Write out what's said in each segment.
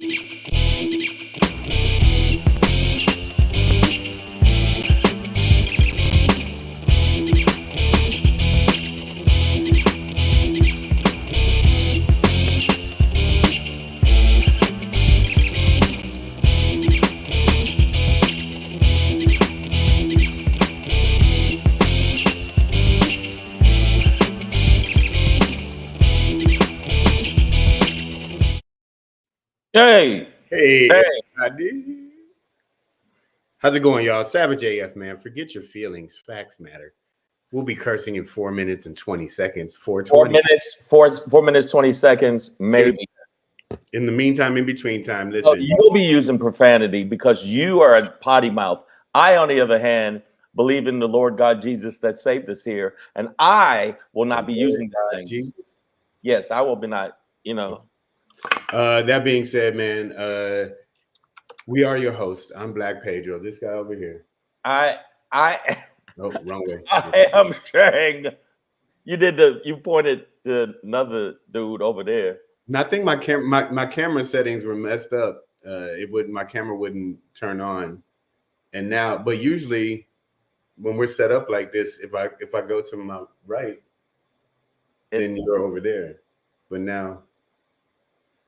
Hey, Hey, everybody. How's it going, y'all? Savage AF, man. Forget your feelings. Facts matter. We'll be cursing in 4 minutes and 20 seconds. 4:20. 4 minutes, 20 seconds, maybe. In the meantime, in between time, So listen. you'll be using profanity because you are a potty mouth. I, on the other hand, believe in the Lord God Jesus that saved us here, and I will not be using that thing. Jesus. Yes, I will be not. You know. That being said, man, we are your host. I'm Black Pedro. This guy over here. I. Oh, wrong way. I am saying you pointed to another dude over there. And I think my camera settings were messed up. My camera wouldn't turn on, and now, but usually when we're set up like this, if I go to my right, then you're over there. But now,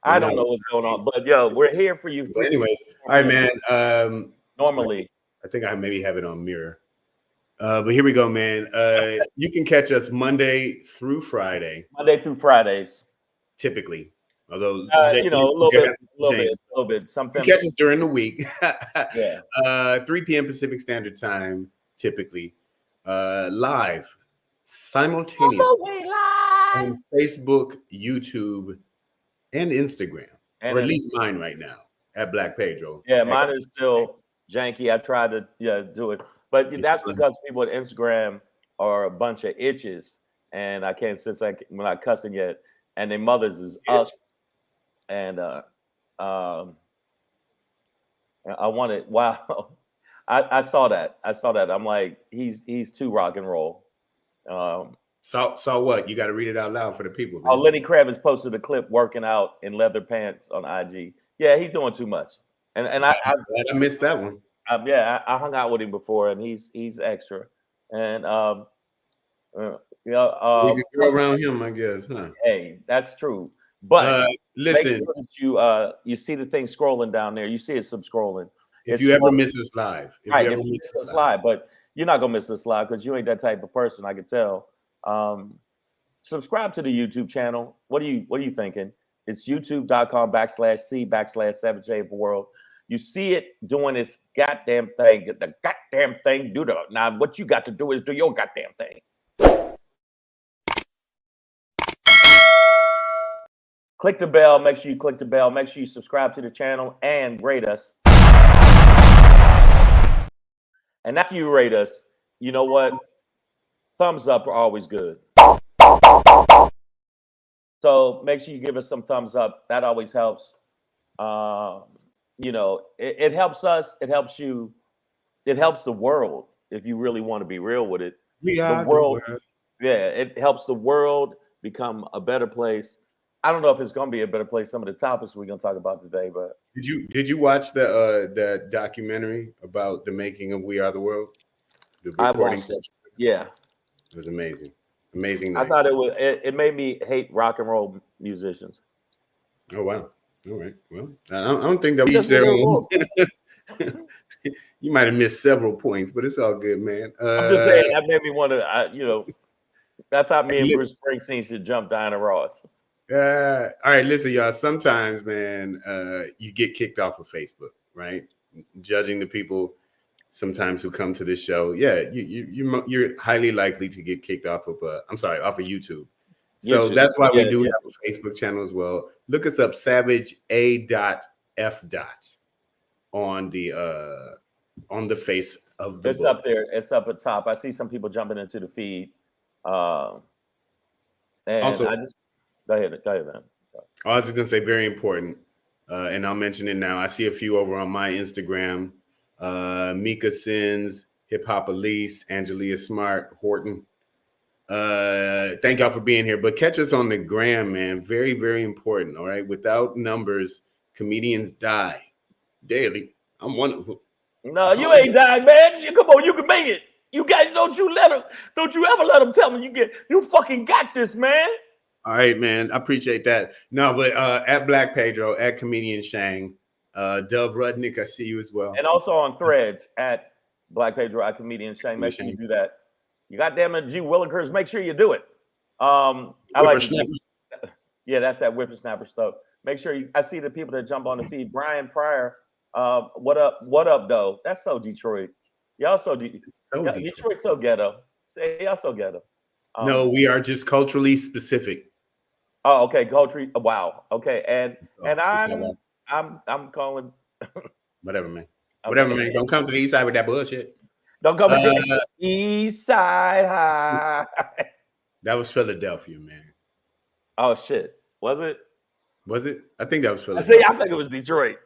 I don't know what's going on. But yo, we're here for you. But anyways, all right, man. Normally, I think I maybe have it on mirror. But here we go, man. You can catch us Monday through Friday. Monday through Fridays. Typically. Although a little bit. Something. You catch us during the week. Yeah. 3 p.m. Pacific Standard Time, typically. Live, simultaneously on Facebook, YouTube, and Instagram. Or at least mine right now at Black Pedro. Yeah, mine is still janky. I tried to do it. But that's because people at Instagram are a bunch of itches. And I can't, since we're not cussing yet. And their mothers is us. And I wanted, wow. I saw that. I'm like, he's too rock and roll. Saw what? You got to read it out loud for the people. Man. Oh, Lenny Kravitz posted a clip working out in leather pants on IG. Yeah, he's doing too much. And I missed that one. I hung out with him before, and he's extra. And we can go around him, I guess, huh? Hey, that's true. But listen, make sure that you see the thing scrolling down there. You see it scrolling. If you ever miss us live, if you miss us live, but you're not gonna miss us live because you ain't that type of person. I can tell. Subscribe to the YouTube channel. What are you thinking? It's youtube.com/C/Savage World. You see it doing its goddamn thing. The goddamn thing. Now what you got to do is do your goddamn thing. Click the bell. Make sure you click the bell. Make sure you subscribe to the channel and rate us. And after you rate us, you know what? Thumbs up are always good. So make sure you give us some thumbs up. That always helps. It helps us. It helps you. It helps the world if you really want to be real with it. The world. Yeah, it helps the world become a better place. I don't know if it's going to be a better place. Some of the topics we're going to talk about today, but did you watch the documentary about the making of We Are the World? I watched it. Yeah, it was amazing. Amazing night. I thought it made me hate rock and roll musicians. Oh wow! All right. Well, I don't think that we said you might have missed several points, but it's all good, man. I'm just saying that made me want to. I thought me and Bruce Springsteen should jump Diana Ross. All right, listen, y'all. Sometimes, man, you get kicked off of Facebook, right? Judging the people sometimes who come to this show, yeah, you're highly likely to get kicked off of off of YouTube. So that's why we do have a Facebook channel as well. Look us up, Savage A.F. on the face of the book. Up there. It's up at top. I see some people jumping into the feed. And also, go ahead, man. I was just gonna say very important, and I'll mention it now. I see a few over on my Instagram. Mika Sins, Hip Hop Elise, Angelia Smart, Horton. Thank y'all for being here. But catch us on the gram, man. Very, very important. All right. Without numbers, comedians die daily. I'm one of them. No, you ain't dying, man. Come on, you can make it. You guys, don't you ever let them tell me you fucking got this, man. All right, man. I appreciate that. No, but at Black Pedro, at Comedian Shang, Dove Rudnick, I see you as well. And also on Threads at Black Pedro, at Comedian Shang. Make sure you do that. You goddamn it, G Willikers, make sure you do it. I like yeah, that's that whippersnapper stuff. Make sure I see the people that jump on the feed. Brian Pryor, what up, though? That's so Detroit. Y'all so Detroit so ghetto. Say y'all so ghetto. No, we are just culturally specific. Oh, okay, culture. Wow. Okay, and I'm calling. Whatever, man. Whatever, man. Don't come to the east side with that bullshit. Don't come to the east side high. That was Philadelphia, man. Oh shit. Was it? Was it? I think that was Philadelphia. I think it was Detroit.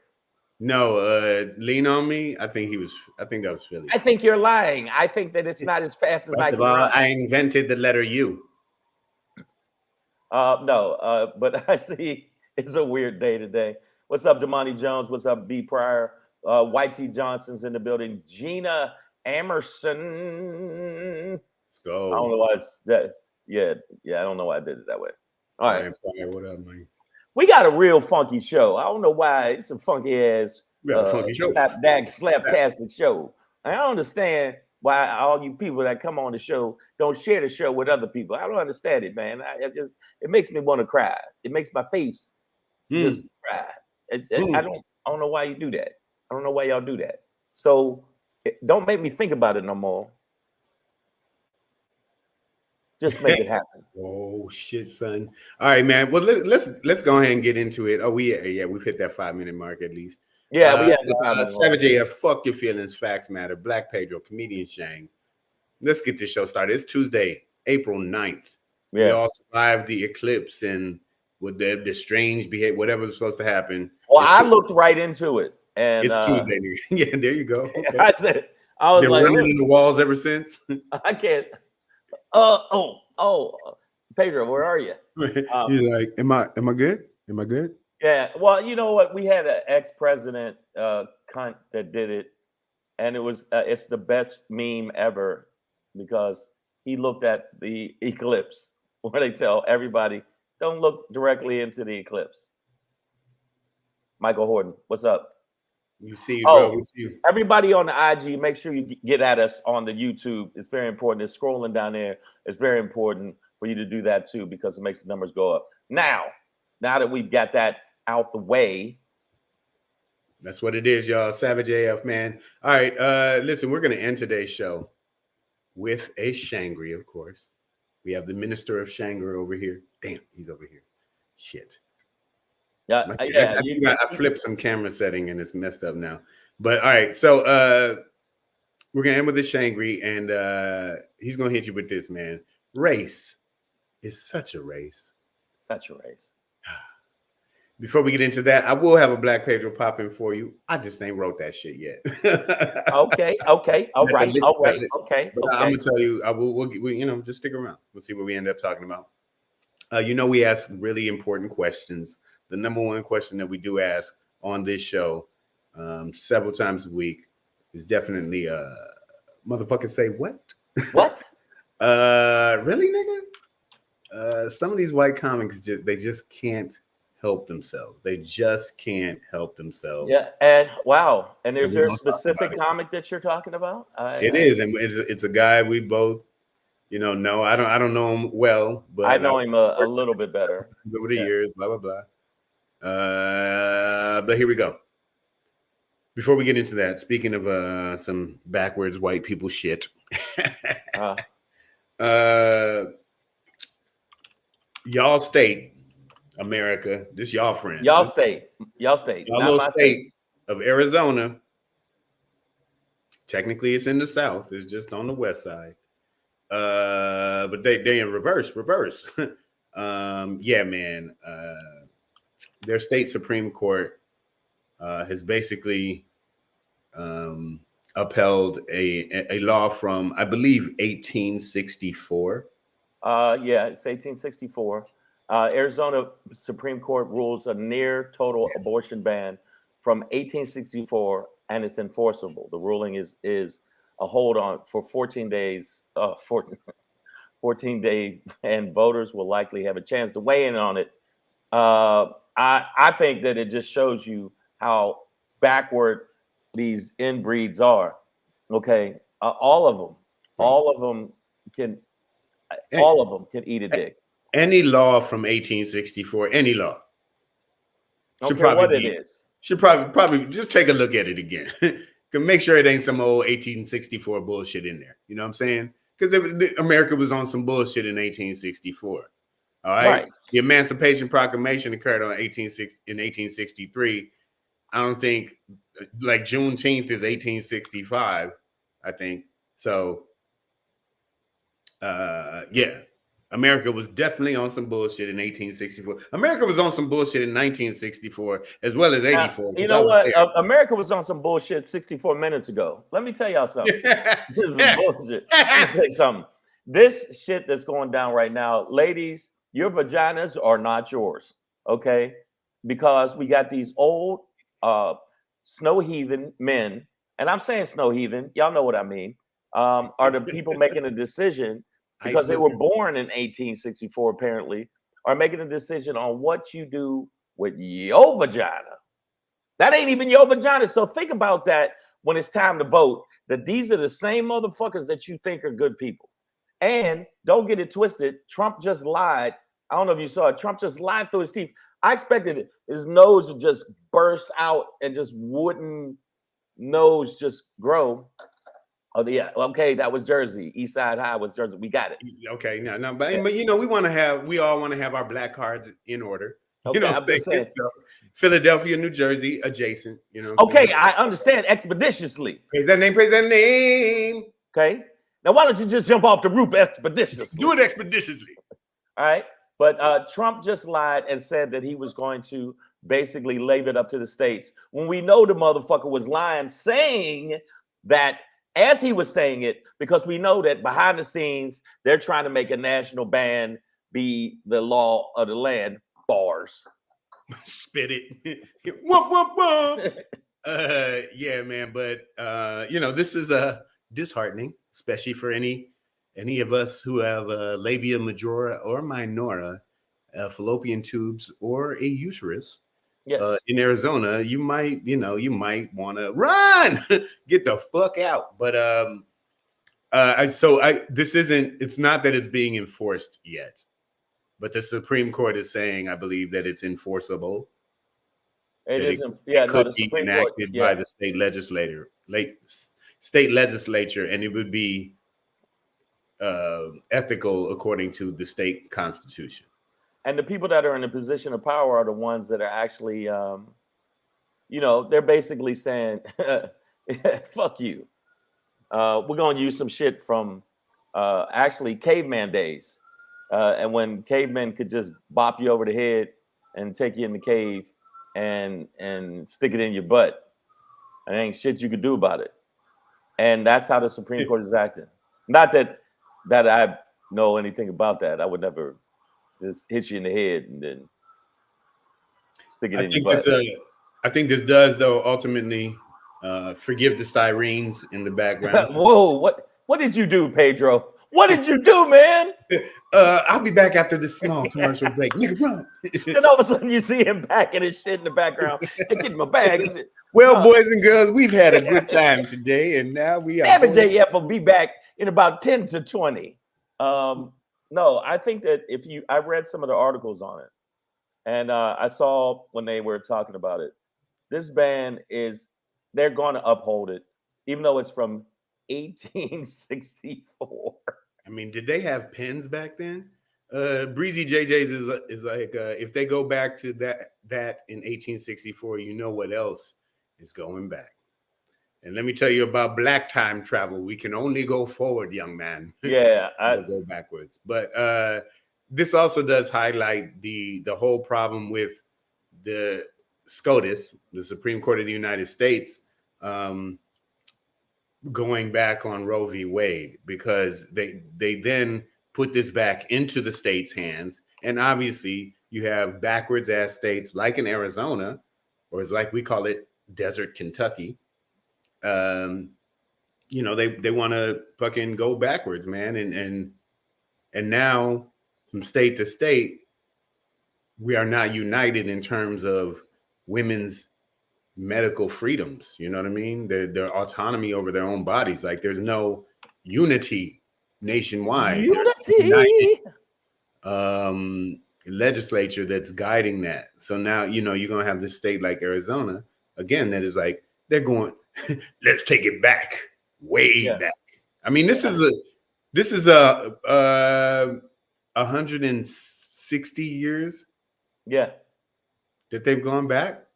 No, Lean on Me. I think that was Philly. I think you're lying. I think that it's not as fast as First of all, I invented the letter U. No, but I see it's a weird day today. What's up, Damani Jones? What's up, B Pryor? White T Johnson's in the building. Gina Emerson. Let's go. I don't know why it's that. Yeah, I don't know why I did it that way. All right. What up, man? We got a real funky show. I don't know why it's a funky ass slaptastic show. I don't understand why all you people that come on the show don't share the show with other people. I don't understand it, man. It makes me want to cry. It makes my face just cry. I don't know why you do that. I don't know why y'all do that. So don't make me think about it no more. Just make it happen. Oh shit, son! All right, man. Well, let's go ahead and get into it. Oh, we've hit that 5-minute mark at least. Yeah, we had the 5 minutes. Savage AF, fuck your feelings, facts matter. Black Pedro, Comedian Shang. Let's get this show started. It's Tuesday, April 9th. Yeah. We all survived the eclipse and with the strange behavior, whatever was supposed to happen. Well, I looked right into it, and it's Tuesday. Yeah, there you go. Okay. I was They're like, running in the walls ever since. I can't. Pedro, where are you? He's like, am I good? Am I good? Yeah. Well, you know what? We had an ex-president cunt that did it, and it's the best meme ever because he looked at the eclipse where they tell everybody don't look directly into the eclipse. Michael Horton, what's up? You see, bro. We see you. Everybody on the IG, make sure you get at us on the YouTube. It's very important. It's scrolling down there. It's very important for you to do that too because it makes the numbers go up. Now that we've got that out the way. That's what it is, y'all. Savage AF, man. All right. Listen, we're going to end today's show with a Shangry, of course. We have the Minister of Shangry over here. Damn, he's over here. Shit. Yeah, I flipped some camera setting and it's messed up now. But all right, so we're gonna end with the Shangry, and he's gonna hit you with this, man. Race is such a race. Such a race. Before we get into that, I will have a Black Pedro pop in for you. I just ain't wrote that shit yet. Okay. All right. Okay. But I'm gonna tell you, we'll just stick around. We'll see what we end up talking about. We ask really important questions. The number one question that we do ask on this show several times a week is definitely motherfucker say what? What? Really, nigga? Some of these white comics just can't help themselves. They just can't help themselves. Yeah, and wow. And is there a specific comic that you're talking about? It is, and it's a guy we both know. I don't know him well, but I know him a little bit better over the years, blah blah blah. But here we go. Before we get into that, speaking of some backwards white people shit, y'all state, America, this y'all friend. Y'all state. Y'all little state of Arizona. Technically, it's in the South. It's just on the west side. But they in reverse. Yeah, man. Their state Supreme Court has basically upheld a law from, I believe, 1864. Yeah, it's 1864. Arizona Supreme Court rules a near total abortion ban from 1864, and it's enforceable. The ruling is a hold on for 14 days, 14 days, and voters will likely have a chance to weigh in on it. I think that it just shows you how backward these inbreeds are. Okay, all of them can, all of them can eat a dick. Any law from 1864, any law, should probably just take a look at it again. Make sure it ain't some old 1864 bullshit in there. You know what I'm saying? Because America was on some bullshit in 1864. All right? The Emancipation Proclamation occurred in 1863. I don't think like Juneteenth is 1865. I think so. Yeah. America was definitely on some bullshit in 1864. America was on some bullshit in 1964 as well as 84. You know what? America was on some bullshit 64 minutes ago. Let me tell y'all something. This is bullshit. Let me say something. This shit that's going down right now, ladies, your vaginas are not yours, okay? Because we got these old snow heathen men, and I'm saying snow heathen, y'all know what I mean, are the people making a decision because they were born in 1864, apparently, are making a decision on what you do with your vagina. That ain't even your vagina. So think about that when it's time to vote, that these are the same motherfuckers that you think are good people. And don't get it twisted. Trump just lied. I don't know if you saw it. Trump just lied through his teeth. I expected his nose to just burst out and just wooden nose just grow. Oh yeah, okay, that was Jersey. East Side High was Jersey. We got it. Okay, no, but you know, we all want to have our black cards in order. Okay, you know, I'm just saying. So, Philadelphia, New Jersey, adjacent. You know. Okay, I understand expeditiously. Praise that name. Praise that name. Okay, now why don't you just jump off the roof expeditiously? Do it expeditiously. All right, but Trump just lied and said that he was going to basically leave it up to the states when we know the motherfucker was lying, saying that. As he was saying it, because we know that behind the scenes, they're trying to make a national ban be the law of the land. Bars. Spit it. Whoop, whoop, whoop. Yeah, man. But, you know, this is disheartening, especially for any of us who have labia majora or minora, fallopian tubes, or a uterus. Yes. In Arizona, you might want to run, get the fuck out. But it's not that it's being enforced yet, but the Supreme Court is saying, I believe, that it's enforceable. It isn't. Yeah, it could be enacted by the state legislature, and it would be ethical according to the state constitution. And the people that are in a position of power are the ones that are actually, you know, they're basically saying, fuck you. We're going to use some shit from actually caveman days. And when cavemen could just bop you over the head and take you in the cave and stick it in your butt. And ain't shit you could do about it. And that's how the Supreme Court is acting. Not that I know anything about that. I would never just hit you in the head and then stick it in your butt. I think this does, though, ultimately forgive the sirens in the background. Whoa, what did you do, Pedro? What did you do, man? I'll be back after this small commercial break. Nigga, run. Then all of a sudden you see him packing his shit in the background. Hey, get my bag. Well, boys and girls, we've had a good time today, and now we are. JF will be back in about 10 to 20. No, I think that I read some of the articles on it, and I saw when they were talking about it, this ban they're going to uphold it, even though it's from 1864. I mean, did they have pens back then? Breezy JJ's is like, if they go back to that in 1864, you know what else is going back. And let me tell you about black time travel. We can only go forward, young man. Yeah, we'll go backwards. But this also does highlight the whole problem with the SCOTUS, the Supreme Court of the United States, going back on Roe v. Wade, because they then put this back into the states' hands And obviously, you have backwards ass states like in Arizona, or as like we call it, Desert Kentucky. You know, they want to fucking go backwards, man. And now from state to state, we are not united in terms of women's medical freedoms. You know what I mean? Their autonomy over their own bodies. Like there's no unity nationwide. Unity. Legislature that's guiding that. So now, you know, you're gonna have this state like Arizona again that is like they're going, let's take it back, way back. I mean, this is a 160 years. Yeah. That they've gone back.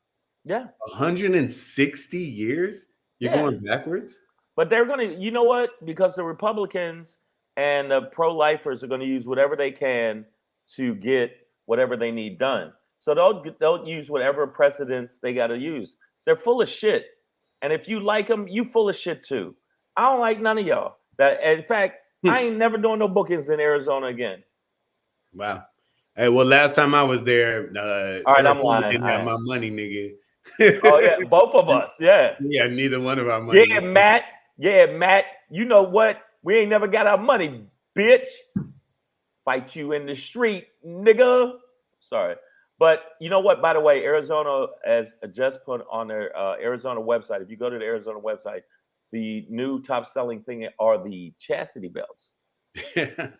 Yeah. 160 years. You're going backwards. But they're gonna, you know what? Because the Republicans and the pro-lifers are going to use whatever they can to get whatever they need done. So they'll use whatever precedents they got to use. They're full of shit. And if you like them, you full of shit too. I don't like none of y'all. That, in fact, I ain't never doing no bookings in Arizona again. Wow. Hey, well, last time I was there, all right, I'm lying. Didn't have my money, nigga. Oh yeah, both of us. Yeah. Yeah, neither one of our money. Yeah, Matt. Yeah, Matt. You know what? We ain't never got our money, bitch. Fight you in the street, nigga. Sorry. But you know what? By the way, Arizona has just put on their Arizona website. If you go to the Arizona website, the new top selling thing are the chastity belts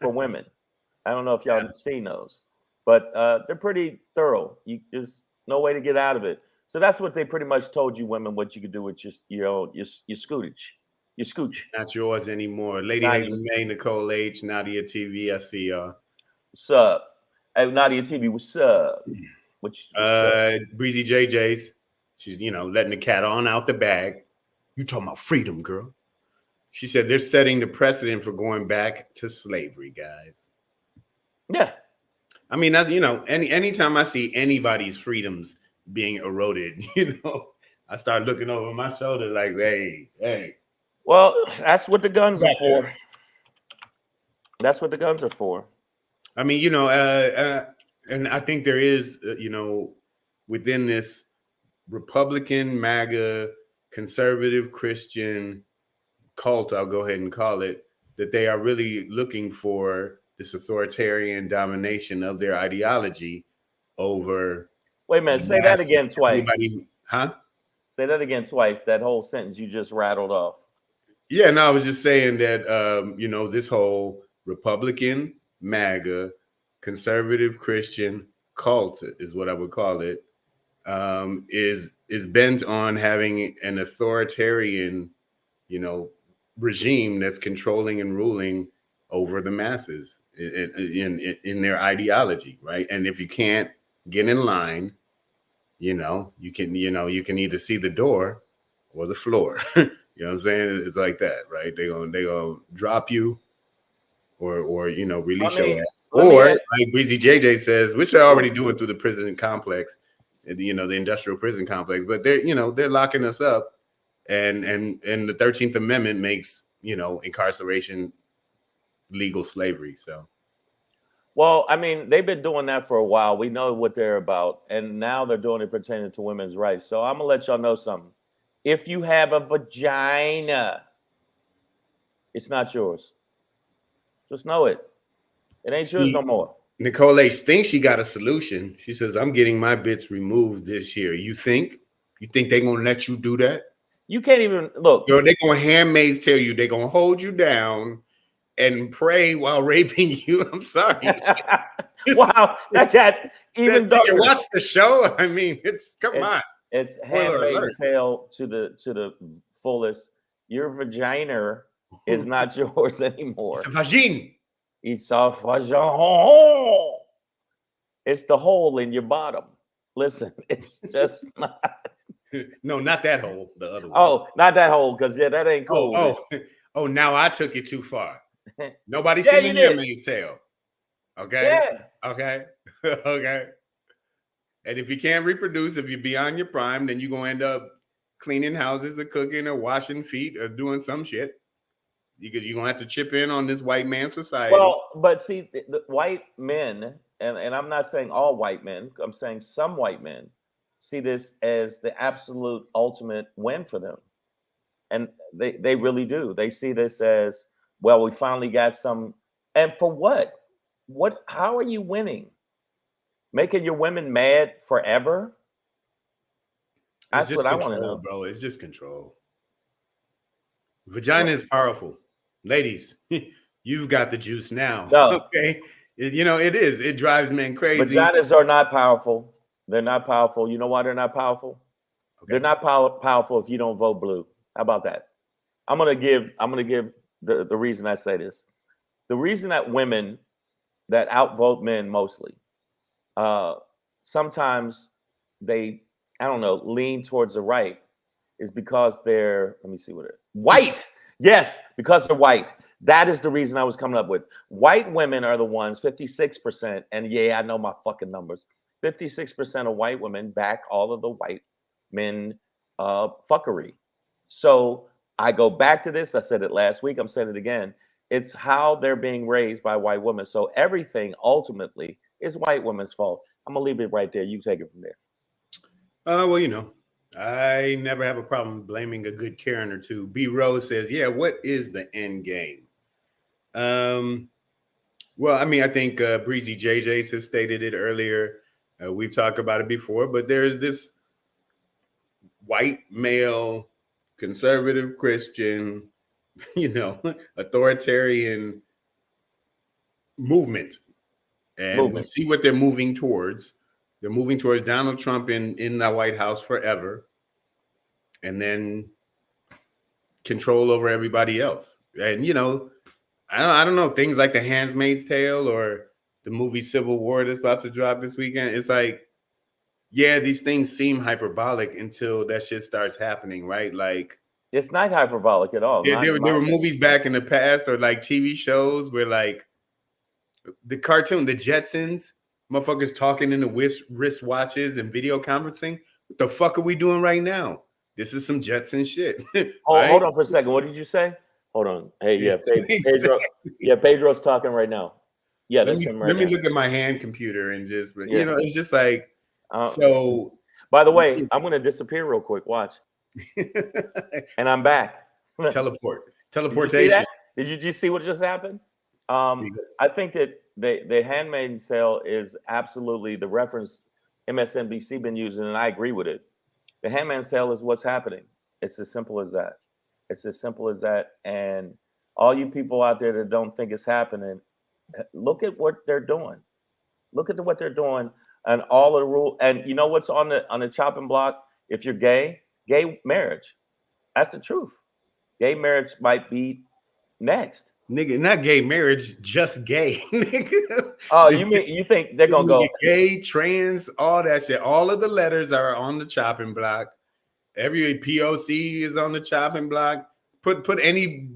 for women. I don't know if y'all seen those, but they're pretty thorough. There's no way to get out of it. So that's what they pretty much told you women what you could do with your scootage. Your scooch. Not yours anymore. Lady Hazel May, Nicole H, Nadia TV. I see y'all. What's up? Hey, Nadia TV, what's up? Breezy JJ's. She's, you know, letting the cat on out the bag. You talking about freedom, girl. She said they're setting the precedent for going back to slavery, guys. Yeah. I mean, that's, you know, anytime I see anybody's freedoms being eroded, you know, I start looking over my shoulder like, hey. Well, that's what the guns are for. That's what the guns are for. I mean, you know, and I think there is, you know, within this Republican, MAGA, conservative Christian cult, I'll go ahead and call it, that they are really looking for this authoritarian domination of their ideology over. Wait a minute, say that again twice. Huh? Say that again twice, that whole sentence you just rattled off. Yeah, no, I was just saying that, you know, this whole Republican, MAGA, conservative Christian cult is what I would call it, is bent on having an authoritarian, you know, regime that's controlling and ruling over the masses in their ideology, right? And if you can't get in line, you know, you can either see the door or the floor. You know what I'm saying? It's like that, right? They gonna drop you, or you know, release your ass, or like Breezy JJ says, which they're already doing through the prison complex, you know, the industrial prison complex. But they're locking us up, and the 13th Amendment makes, you know, incarceration legal slavery. So, well, I mean, they've been doing that for a while. We know what they're about, and now they're doing it pertaining to women's rights. So I'm gonna let y'all know something. If you have a vagina, it's not yours. Just know it. It ain't yours no more. Nicole H thinks she got a solution. She says, I'm getting my bits removed this year. You think they're going to let you do that? You can't even look. They're going to handmaids tell you they're going to hold you down and pray while raping you. I'm sorry. Wow. That got even darker. Did you watch the show? I mean, come on. It's handmaid's tale to the fullest. Your vagina is not yours anymore. It's a vagine. It's a vagina. It's the hole in your bottom. Listen, it's just not. No, not that hole. The other one. Oh, not that hole, because that ain't cool. Oh, now I took it too far. Nobody seen the Handmaid's Tale. Okay. Yeah. Okay. Okay. And if you can't reproduce, if you're beyond your prime, then you're going to end up cleaning houses or cooking or washing feet or doing some shit. You're going to have to chip in on this white man society. Well, but see, the white men and I'm not saying all white men, I'm saying some white men see this as the absolute ultimate win for them. And they really do. They see this as, well, we finally got some. And for what? How are you winning? Making your women mad forever? That's what I want to know, bro. It's just control. Vagina is powerful. Ladies, you've got the juice now. No. Okay. It is. It drives men crazy. Vaginas are not powerful. They're not powerful. You know why they're not powerful? Okay. They're not powerful if you don't vote blue. How about that? I'm gonna give the reason I say this. The reason that women that outvote men mostly, sometimes they, I don't know, lean towards the right, is because they're, let me see what it, white. Yes, because they're white. That is the reason I was coming up with. White women are the ones, 56%, and yeah, I know my fucking numbers. 56% of white women back all of the white men fuckery. So I go back to this. I said it last week. I'm saying it again. It's how they're being raised by white women. So everything ultimately is white women's fault. I'm gonna leave it right there. You take it from there. Well, I never have a problem blaming a good Karen or two. B Rose says, yeah, what is the end game? Well, I mean, I think Breezy JJ has stated it earlier. We've talked about it before, but there's this white male, conservative Christian, authoritarian movement. And we see what they're moving towards. They're moving towards Donald Trump in the White House forever, and then control over everybody else. And I don't know, things like The Handmaid's Tale or the movie Civil War that's about to drop this weekend. It's like, yeah, these things seem hyperbolic until that shit starts happening, right? Like, it's not hyperbolic at all. There were movies back in the past or like TV shows where like the cartoon, the Jetsons, motherfuckers talking in the wristwatches and video conferencing. What the fuck are we doing right now? This is some Jetson shit. Right? Hold on for a second. What did you say? Hold on. Hey, yeah, Pedro. Yeah, Pedro's talking right now. Yeah, that's him right now. Let me look at my hand computer and just, it's just like, so. By the way, I'm going to disappear real quick. Watch. And I'm back. Teleportation. Did you just see what just happened? I think that the Handmaid's Tale is absolutely the reference MSNBC been using, and I agree with it. The Handmaid's Tale is what's happening. It's as simple as that. It's as simple as that. And all you people out there that don't think it's happening, look at what they're doing. Look at what they're doing and all the rules. And you know what's on the chopping block? If you're gay marriage. That's the truth. Gay marriage might be next. Nigga, not gay marriage, just gay. Nigga. Oh, you think they're gonna go gay, trans, all that shit? All of the letters are on the chopping block. Every POC is on the chopping block. Put any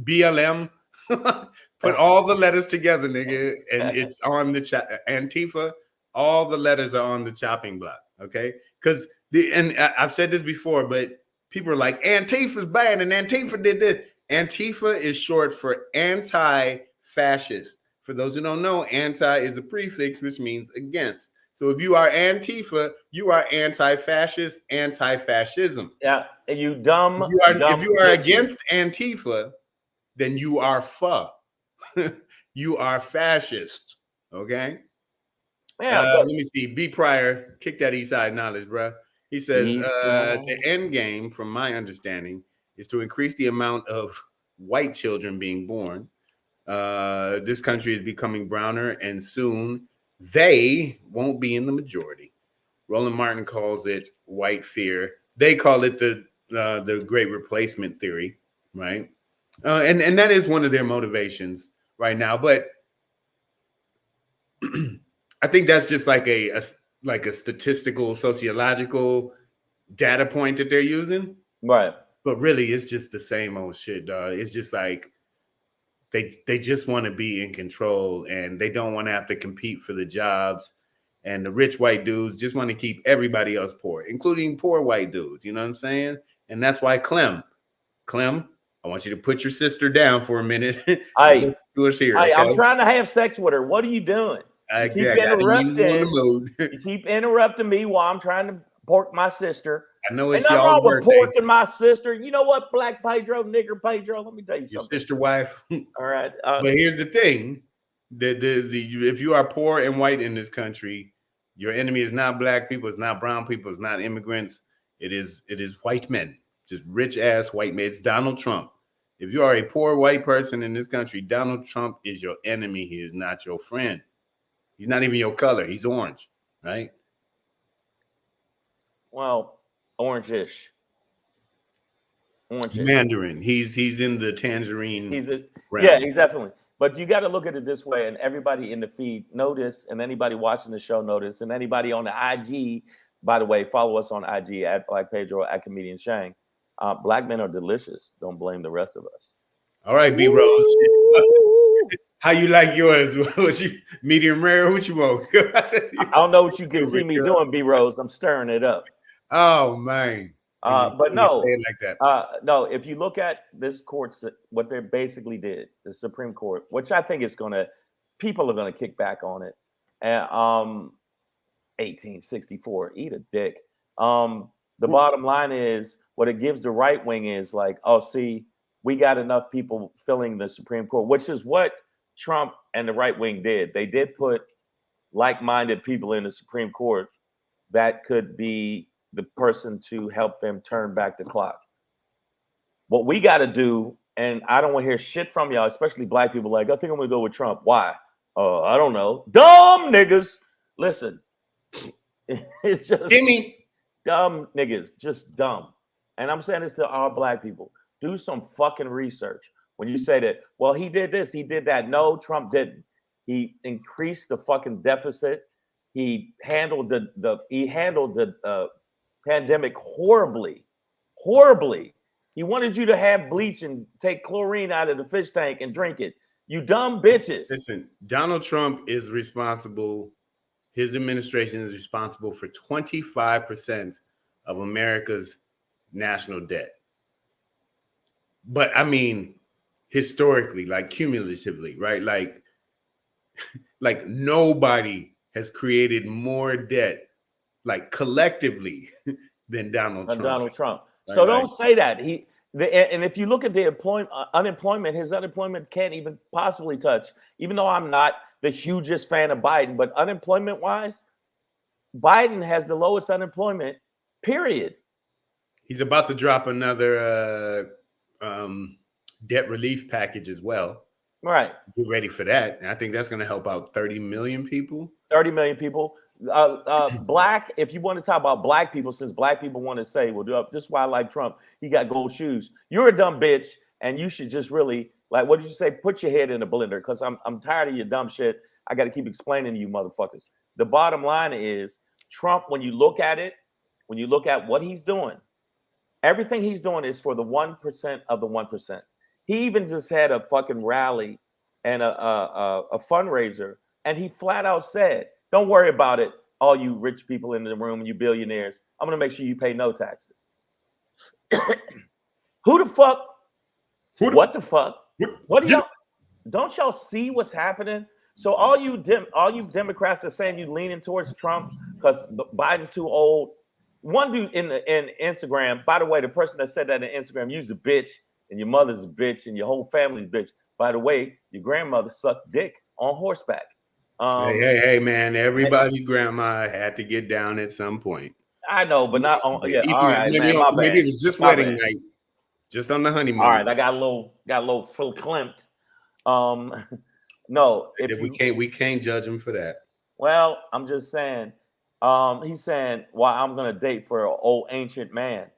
BLM, put all the letters together, nigga, and it's on the Antifa. All the letters are on the chopping block. Okay, because I've said this before, but people are like, Antifa's bad and Antifa did this. Antifa is short for anti-fascist. For those who don't know, anti is a prefix, which means against. So if you are Antifa, you are anti-fascist, anti-fascism. Yeah, and you dumb. If you are against Antifa, then you are you are fascist. Okay? Yeah. Let me see. B. Pryor, kick that East Side knowledge, bro. He says the end game, from my understanding, is to increase the amount of white children being born. This country is becoming browner, and soon they won't be in the majority. Roland Martin calls it white fear. They call it the Great Replacement theory, right? And that is one of their motivations right now. But I think that's just like a statistical, sociological data point that they're using, right? But really, it's just the same old shit, dog. It's just like they just want to be in control, and they don't want to have to compete for the jobs. And the rich white dudes just want to keep everybody else poor, including poor white dudes. You know what I'm saying? And that's why Clem, I want you to put your sister down for a minute. I'm trying to have sex with her. What are you doing? You keep interrupting. You keep interrupting me while I'm trying to pork my sister. I know it's y'all's wrong with birthday. porking my sister. You know what, Black Pedro, nigger Pedro? Let me tell you something. Your sister wife. All right. But here's the thing: if you are poor and white in this country, your enemy is not black people, it's not brown people, it's not immigrants. It is white men, just rich ass white men. It's Donald Trump. If you are a poor white person in this country, Donald Trump is your enemy. He is not your friend. He's not even your color. He's orange, right? Well, orange-ish. Mandarin. He's in the tangerine. Yeah, he's definitely. But you got to look at it this way, and everybody in the feed notice, and anybody watching the show notice, and anybody on the IG, by the way, follow us on IG at Black Pedro, at Comedian Shang. Black men are delicious. Don't blame the rest of us. All right, B Rose. How you like yours? Was you medium rare? What you want? I don't know what you can see me doing, B Rose. I'm stirring it up. Oh man. But no, say it like that. No. If you look at this court, what they basically did, the Supreme Court, which I think is people are gonna kick back on it. And 1864, eat a dick. The bottom line is what it gives the right wing is like, oh, see, we got enough people filling the Supreme Court, which is what Trump and the right wing did. They did put like-minded people in the Supreme Court that could be the person to help them turn back the clock. What we got to do, and I don't want to hear shit from y'all, especially black people, like, I think I'm going to go with Trump. Why? I don't know. Dumb niggas. Listen, it's just dumb niggas, just dumb. And I'm saying this to all black people. Do some fucking research. When you say that, well, he did this, he did that. No, Trump didn't. He increased the fucking deficit. He handled the pandemic horribly. He wanted you to have bleach and take chlorine out of the fish tank and drink it. You dumb bitches. Listen, Donald Trump is responsible. His administration is responsible for 25% of America's national debt. But I mean, historically, like cumulatively, right? Like nobody has created more debt, like collectively, than Donald Trump. So don't say that. And if you look at the unemployment, his unemployment can't even possibly touch. Even though I'm not the hugest fan of Biden, but unemployment-wise, Biden has the lowest unemployment. Period. He's about to drop another debt relief package as well. Right. Get ready for that. And I think that's going to help out 30 million people. 30 million people. Black, if you want to talk about black people, since black people want to say, well, this is why I like Trump. He got gold shoes. You're a dumb bitch, and you should just really, like, what did you say? Put your head in the blender, because I'm tired of your dumb shit. I got to keep explaining to you motherfuckers. The bottom line is Trump, when you look at it, when you look at what he's doing, everything he's doing is for the 1% of the 1%. He even just had a fucking rally and a fundraiser, and he flat out said, don't worry about it, all you rich people in the room and you billionaires. I'm going to make sure you pay no taxes. Who the fuck? What the fuck? What do y'all? Don't y'all see what's happening? So all you Democrats are saying you leaning towards Trump because Biden's too old. One dude in Instagram, by the way, the person that said that in Instagram, you's a bitch and your mother's a bitch and your whole family's a bitch. By the way, your grandmother sucked dick on horseback. Hey, man! Everybody's grandma had to get down at some point. I know, but not on. Yeah, all right, man. Maybe it was just wedding night, just on the honeymoon. All right, I got a little full clamped. No, we can't judge him for that. Well, I'm just saying. He's saying, "Well, I'm gonna date for an old ancient man."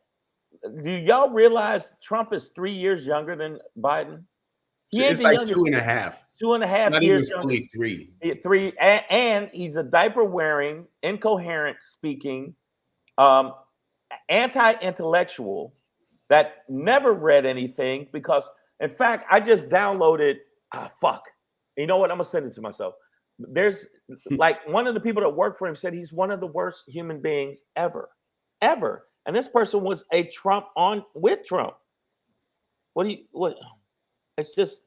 Do y'all realize Trump is 3 years younger than Biden? It's like 2.5. 2.5 Not years. Not even fully 3. 3, and he's a diaper wearing, incoherent speaking, anti-intellectual that never read anything because, in fact, I just downloaded. Fuck. You know what? I'm gonna send it to myself. There's like one of the people that work for him said he's one of the worst human beings ever. And this person was a Trump with Trump. What? It's just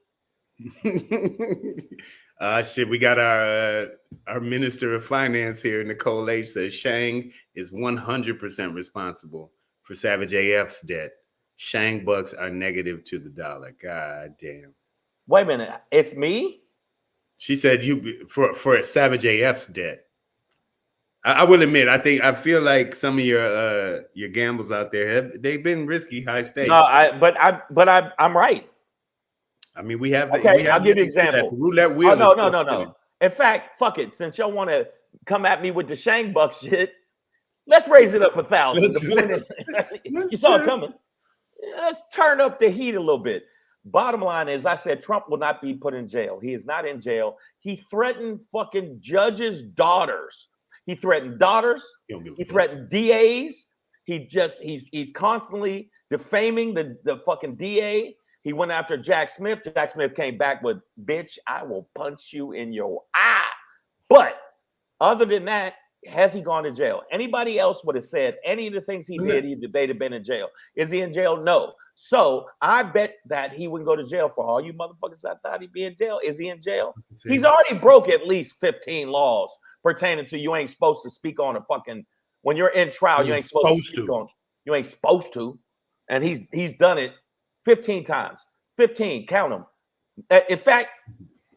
Shit, we got our Minister of Finance here, Nicole H. says Shang is 100% responsible for Savage AF's debt. Shang bucks are negative to the dollar. God damn. Wait a minute, it's me? She said you for Savage AF's debt. I will admit, I feel like some of your gambles out there they've been risky, high stakes. No, I'm right. I mean, we have I'll give you an example. Roulette wheel. No. In fact, fuck it. Since y'all want to come at me with the Shang Buck shit, let's raise it up 1,000. You saw it coming. Let's turn up the heat a little bit. Bottom line is, I said Trump will not be put in jail. He is not in jail. He threatened fucking judges' daughters. He threatened daughters. He threatened DAs. He's constantly defaming the fucking DA. He went after Jack Smith. Jack Smith came back with, bitch, I will punch you in your eye. But other than that, has he gone to jail? Anybody else would have said any of the things he did, they'd have been in jail. Is he in jail? No. So I bet that he wouldn't go to jail. For all you motherfuckers that thought he'd be in jail. Is he in jail? He's already broke at least 15 laws pertaining to you ain't supposed to speak on a fucking, when you're in trial, you ain't supposed to speak on, you ain't supposed to. And he's done it 15 times. 15, count them. In fact,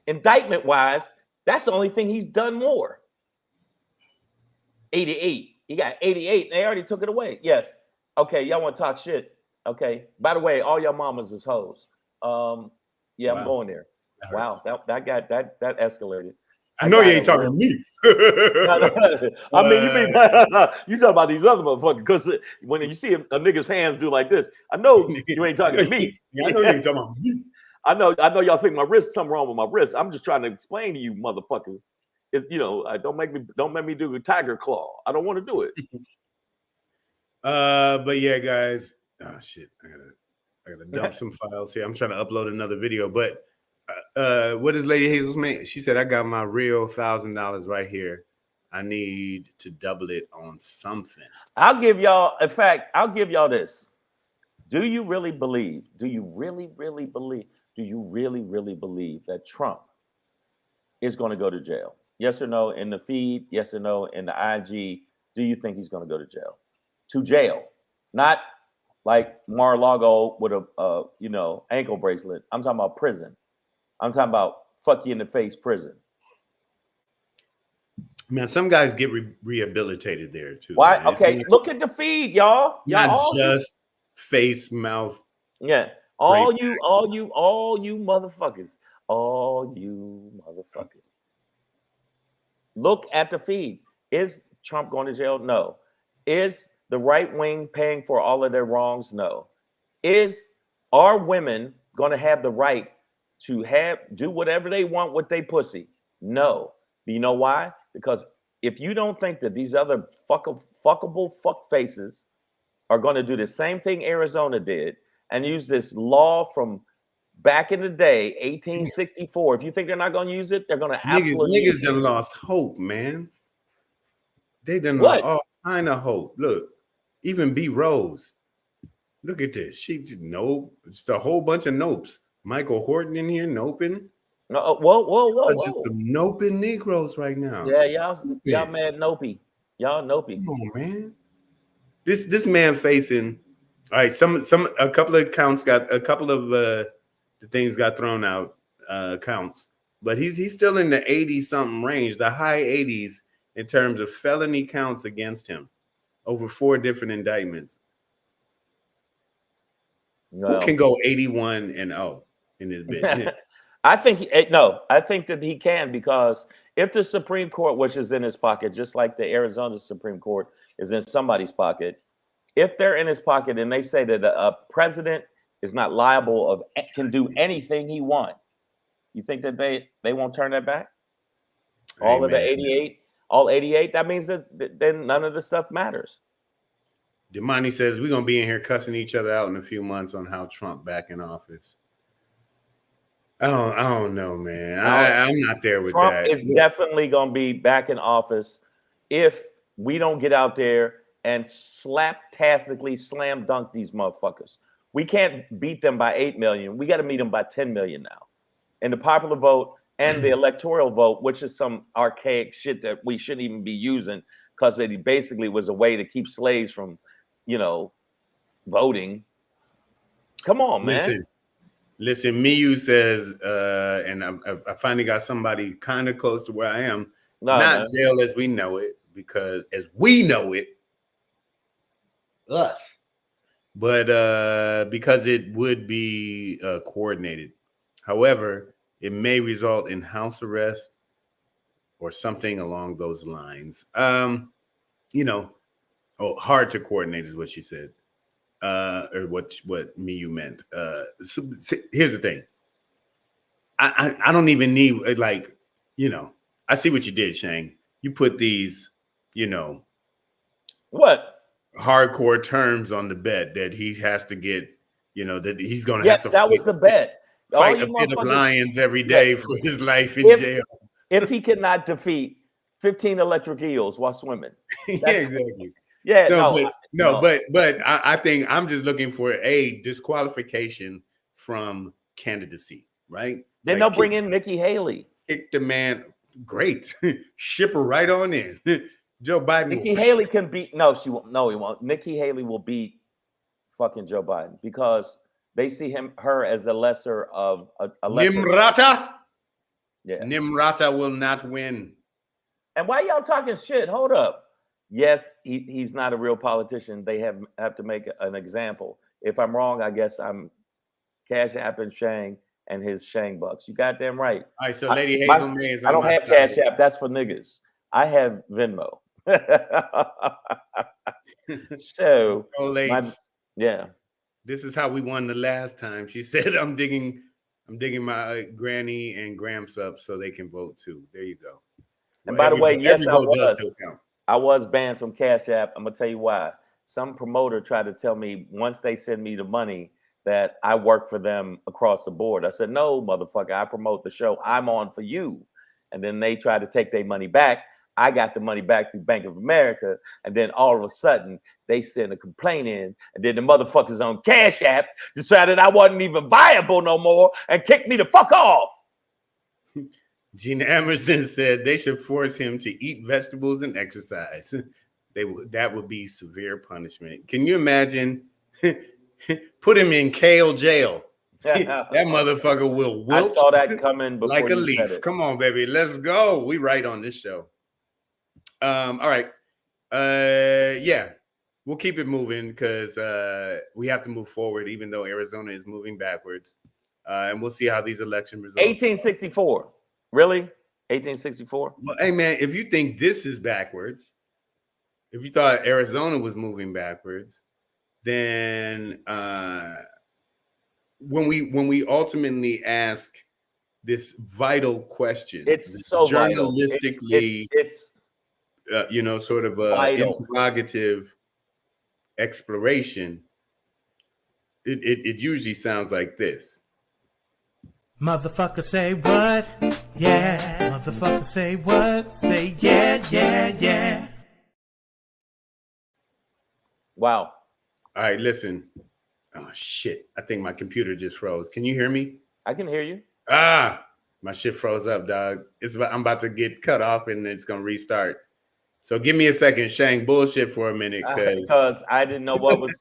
indictment wise, that's the only thing he's done more. 88. He got 88. They already took it away. Yes. Okay, y'all want to talk shit. Okay. By the way, all your mamas is hoes. Yeah, wow. I'm going there. Wow, that escalated. I know you ain't talking to me. I mean, you talking about these other motherfuckers, because when you see a nigga's hands do like this, I know you ain't talking to me. I know you ain't talking about me. I know y'all think my wrist, something wrong with my wrist. I'm just trying to explain to you motherfuckers. It's, don't make me do a tiger claw. I don't want to do it. But yeah, guys. Oh shit. I gotta dump some files here. I'm trying to upload another video, but what is Lady Hazel's name? She said, I got my real $1,000 right here. I need to double it on something. I'll give y'all this. Do you really believe that Trump is going to go to jail? Yes or no in the feed? Yes or no in the IG? Do you think he's going to go to jail? To jail, not like Mar-a-Lago with a ankle bracelet. I'm talking about prison. I'm talking about fuck you in the face prison. Man, some guys get rehabilitated there too. Why? Man. Okay, look at the feed, y'all. Not just face, mouth. Yeah, all you motherfuckers. All you motherfuckers. Look at the feed. Is Trump going to jail? No. Is the right wing paying for all of their wrongs? No. Are women going to have the right to do whatever they want with their pussy? No. Do you know why? Because if you don't think that these other fuckable fuck faces are going to do the same thing Arizona did and use this law from back in the day, 1864, if you think they're not going to use it, they're going to absolutely niggas done lost hope, man. They done lost all kind of hope. Look, even B. Rose. Look at this. It's a whole bunch of nopes. Michael Horton in here noping. Whoa. Just some noping Negroes right now. Yeah, y'all mad nopey. Y'all nopey. Come on, man. This man facing, all right, a couple of the things got thrown out, counts, but he's still in the 80-something range, the high 80s in terms of felony counts against him, over 4 different indictments. Who can go 81-0 in this bit? I think that he can, because if the Supreme Court, which is in his pocket, just like the Arizona Supreme Court is in somebody's pocket, if they're in his pocket and they say that a president is not liable can do anything he wants, you think that they won't turn that back? All of the 88, all 88, that means that then none of the stuff matters. Demani says we're gonna be in here cussing each other out in a few months on how Trump back in office. I don't know, man. I'm not there with Trump that. Trump is definitely gonna be back in office if we don't get out there and slaptastically slam dunk these motherfuckers. We can't beat them by 8 million. We got to meet them by 10 million now. In the popular vote, and the electoral vote, which is some archaic shit that we shouldn't even be using because it basically was a way to keep slaves from, voting. Come on, man. Listen, Miyu says, and I finally got somebody kind of close to where I am. No, not man. jail as we know it, because as we know it, us. But because it would be coordinated. However, it may result in house arrest or something along those lines. Hard to coordinate is what she said. Or what Miyu meant. So here's the thing. I don't even need I see what you did, Shang. You put these, what hardcore terms on the bet that he has to get, that he's gonna yes, have to that was the bet. fight a pit of lions every day for his life in jail. If he could not defeat 15 electric eels while swimming. Yeah, exactly. Yeah, but I think I'm just looking for a disqualification from candidacy, right? Then they'll bring in Nikki Haley. Kick the man. Great. Ship her right on in. Joe Biden. Nikki Haley can beat. No, she won't. No, he won't. Nikki Haley will beat fucking Joe Biden because they see her as the lesser of a lesser. Nimrata. Yeah. Nimrata will not win. And why y'all talking shit? Hold up. Yes, he's not a real politician. They have to make an example. If I'm wrong, I guess I'm Cash App and Shang and his Shang bucks. You got them right. All right, so Lady Hazel May is on I don't my have side. Cash App. That's for niggas. I have Venmo. So, yeah. This is how we won the last time. She said, "I'm digging my granny and gramps up so they can vote too." There you go. And by the way, yes, I was banned from Cash App. I'm gonna tell you why. Some promoter tried to tell me once they send me the money that I work for them across the board. I said, no, motherfucker, I promote the show. I'm on for you. And then they tried to take their money back. I got the money back through Bank of America. And then all of a sudden, they sent a complaint in. And then the motherfuckers on Cash App decided I wasn't even viable no more and kicked me the fuck off. Gina Emerson said they should force him to eat vegetables and exercise. That would be severe punishment. Can you imagine? Put him in kale jail. That motherfucker will wilt. I saw that coming before like a you leaf. said it. Come on, baby. Let's go. We right on this show. All right. Yeah. We'll keep it moving because we have to move forward, even though Arizona is moving backwards. And we'll see how these election results. 1864. Really? 1864? Well, hey, man, if you think this is backwards, if you thought Arizona was moving backwards, then when we ultimately ask this vital question, it's so journalistically, it's sort of a interrogative exploration, it usually sounds like this. Motherfucker say what? Yeah. Motherfucker say what? Say yeah, yeah, yeah. Wow. All right, listen. Oh shit! I think my computer just froze. Can you hear me? I can hear you. My shit froze up, dog. I'm about to get cut off and it's gonna restart. So give me a second, Shang. Bullshit for a minute, because I didn't know what was.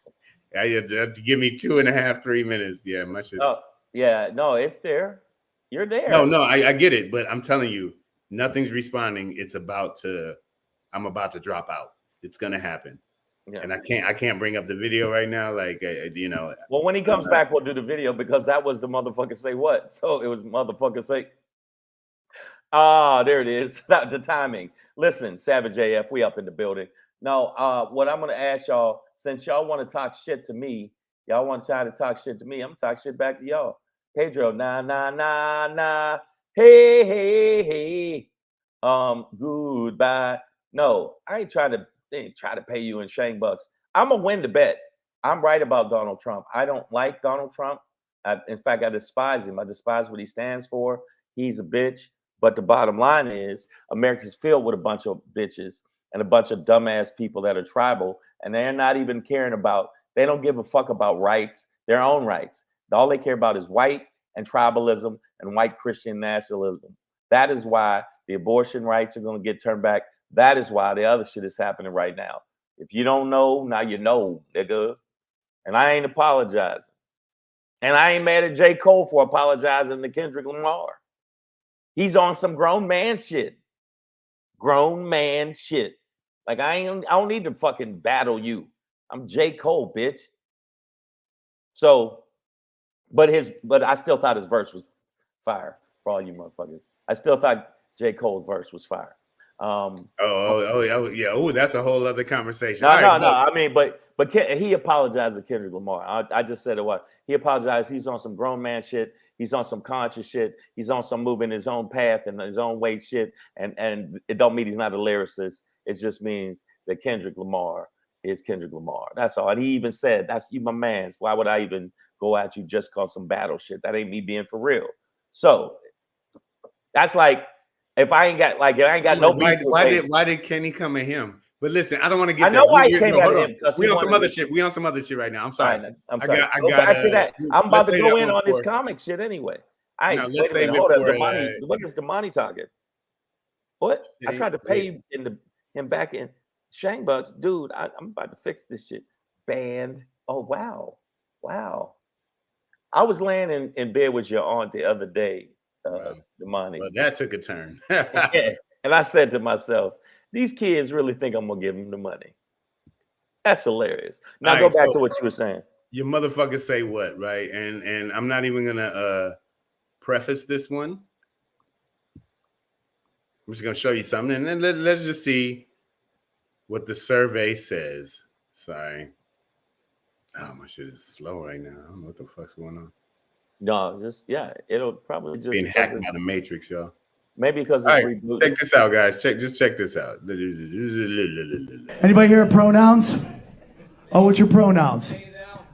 Yeah, you have to give me 2.5, 3 minutes. Yeah, my shit. Oh, yeah, no, it's there. You're there. No, I get it, but I'm telling you, nothing's responding. I'm about to drop out. It's gonna happen. Yeah. And I can't bring up the video right now. Well, when he comes back, we'll do the video because that was the motherfucker say what. So it was motherfucker say. There it is. The timing. Listen, Savage AF, we up in the building. No, what I'm gonna ask y'all, since y'all want to talk shit to me, y'all want to try to talk shit to me. I'm gonna talk shit back to y'all. Pedro, nah. Hey. Goodbye. No, I ain't trying to. They ain't try to pay you in Shang bucks. I'm gonna win the bet. I'm right about Donald Trump. I don't like Donald Trump. In fact, I despise him. I despise what he stands for. He's a bitch. But the bottom line is, America's filled with a bunch of bitches and a bunch of dumbass people that are tribal, and they're not even caring about. They don't give a fuck about rights, their own rights. All they care about is white and tribalism and white Christian nationalism. That is why the abortion rights are going to get turned back. That is why the other shit is happening right now. If you don't know, now you know, nigga. And I ain't apologizing. And I ain't mad at J. Cole for apologizing to Kendrick Lamar. He's on some grown man shit. Grown man shit. Like I don't need to fucking battle you. I'm J. Cole, bitch. So, but I still thought his verse was fire for all you motherfuckers. I still thought J. Cole's verse was fire. Yeah. Oh, that's a whole other conversation. No. I mean, but he apologized to Kendrick Lamar. I just said it was. He apologized. He's on some grown man shit. He's on some conscious shit. He's on some moving his own path and his own way shit. And it don't mean he's not a lyricist. It just means that Kendrick Lamar is Kendrick Lamar. That's all. And he even said, "That's you, my man's. Why would I even go at you just cause some battle shit? That ain't me being for real." So that's like, if I ain't got no beef. Why did Kenny come at him? But listen, I don't want to get. I know why he came at him. We on some other shit. We on some other shit right now. I'm sorry. I'm sorry. I got back to that. I'm about to go in on this comic shit anyway. Let's save it for. What is the money target? What? I tried to pay him back in Shang Bucks, dude. I'm about to fix this shit. Banned. Oh wow. I was laying in bed with your aunt the other day, the money. Well, that took a turn. Yeah. And I said to myself, these kids really think I'm gonna give them the money. That's hilarious. Now go back to what you were saying. Your motherfuckers say what, right? And I'm not even gonna preface this one. I'm just gonna show you something, and then let's just see what the survey says. Sorry. Oh, my shit is slow right now. I don't know what the fuck's going on. No, it'll probably just being hacked by the Matrix, y'all. Maybe because it's rebooted. Check this out, guys. Check this out. Anybody here pronouns? Oh, what's your pronouns?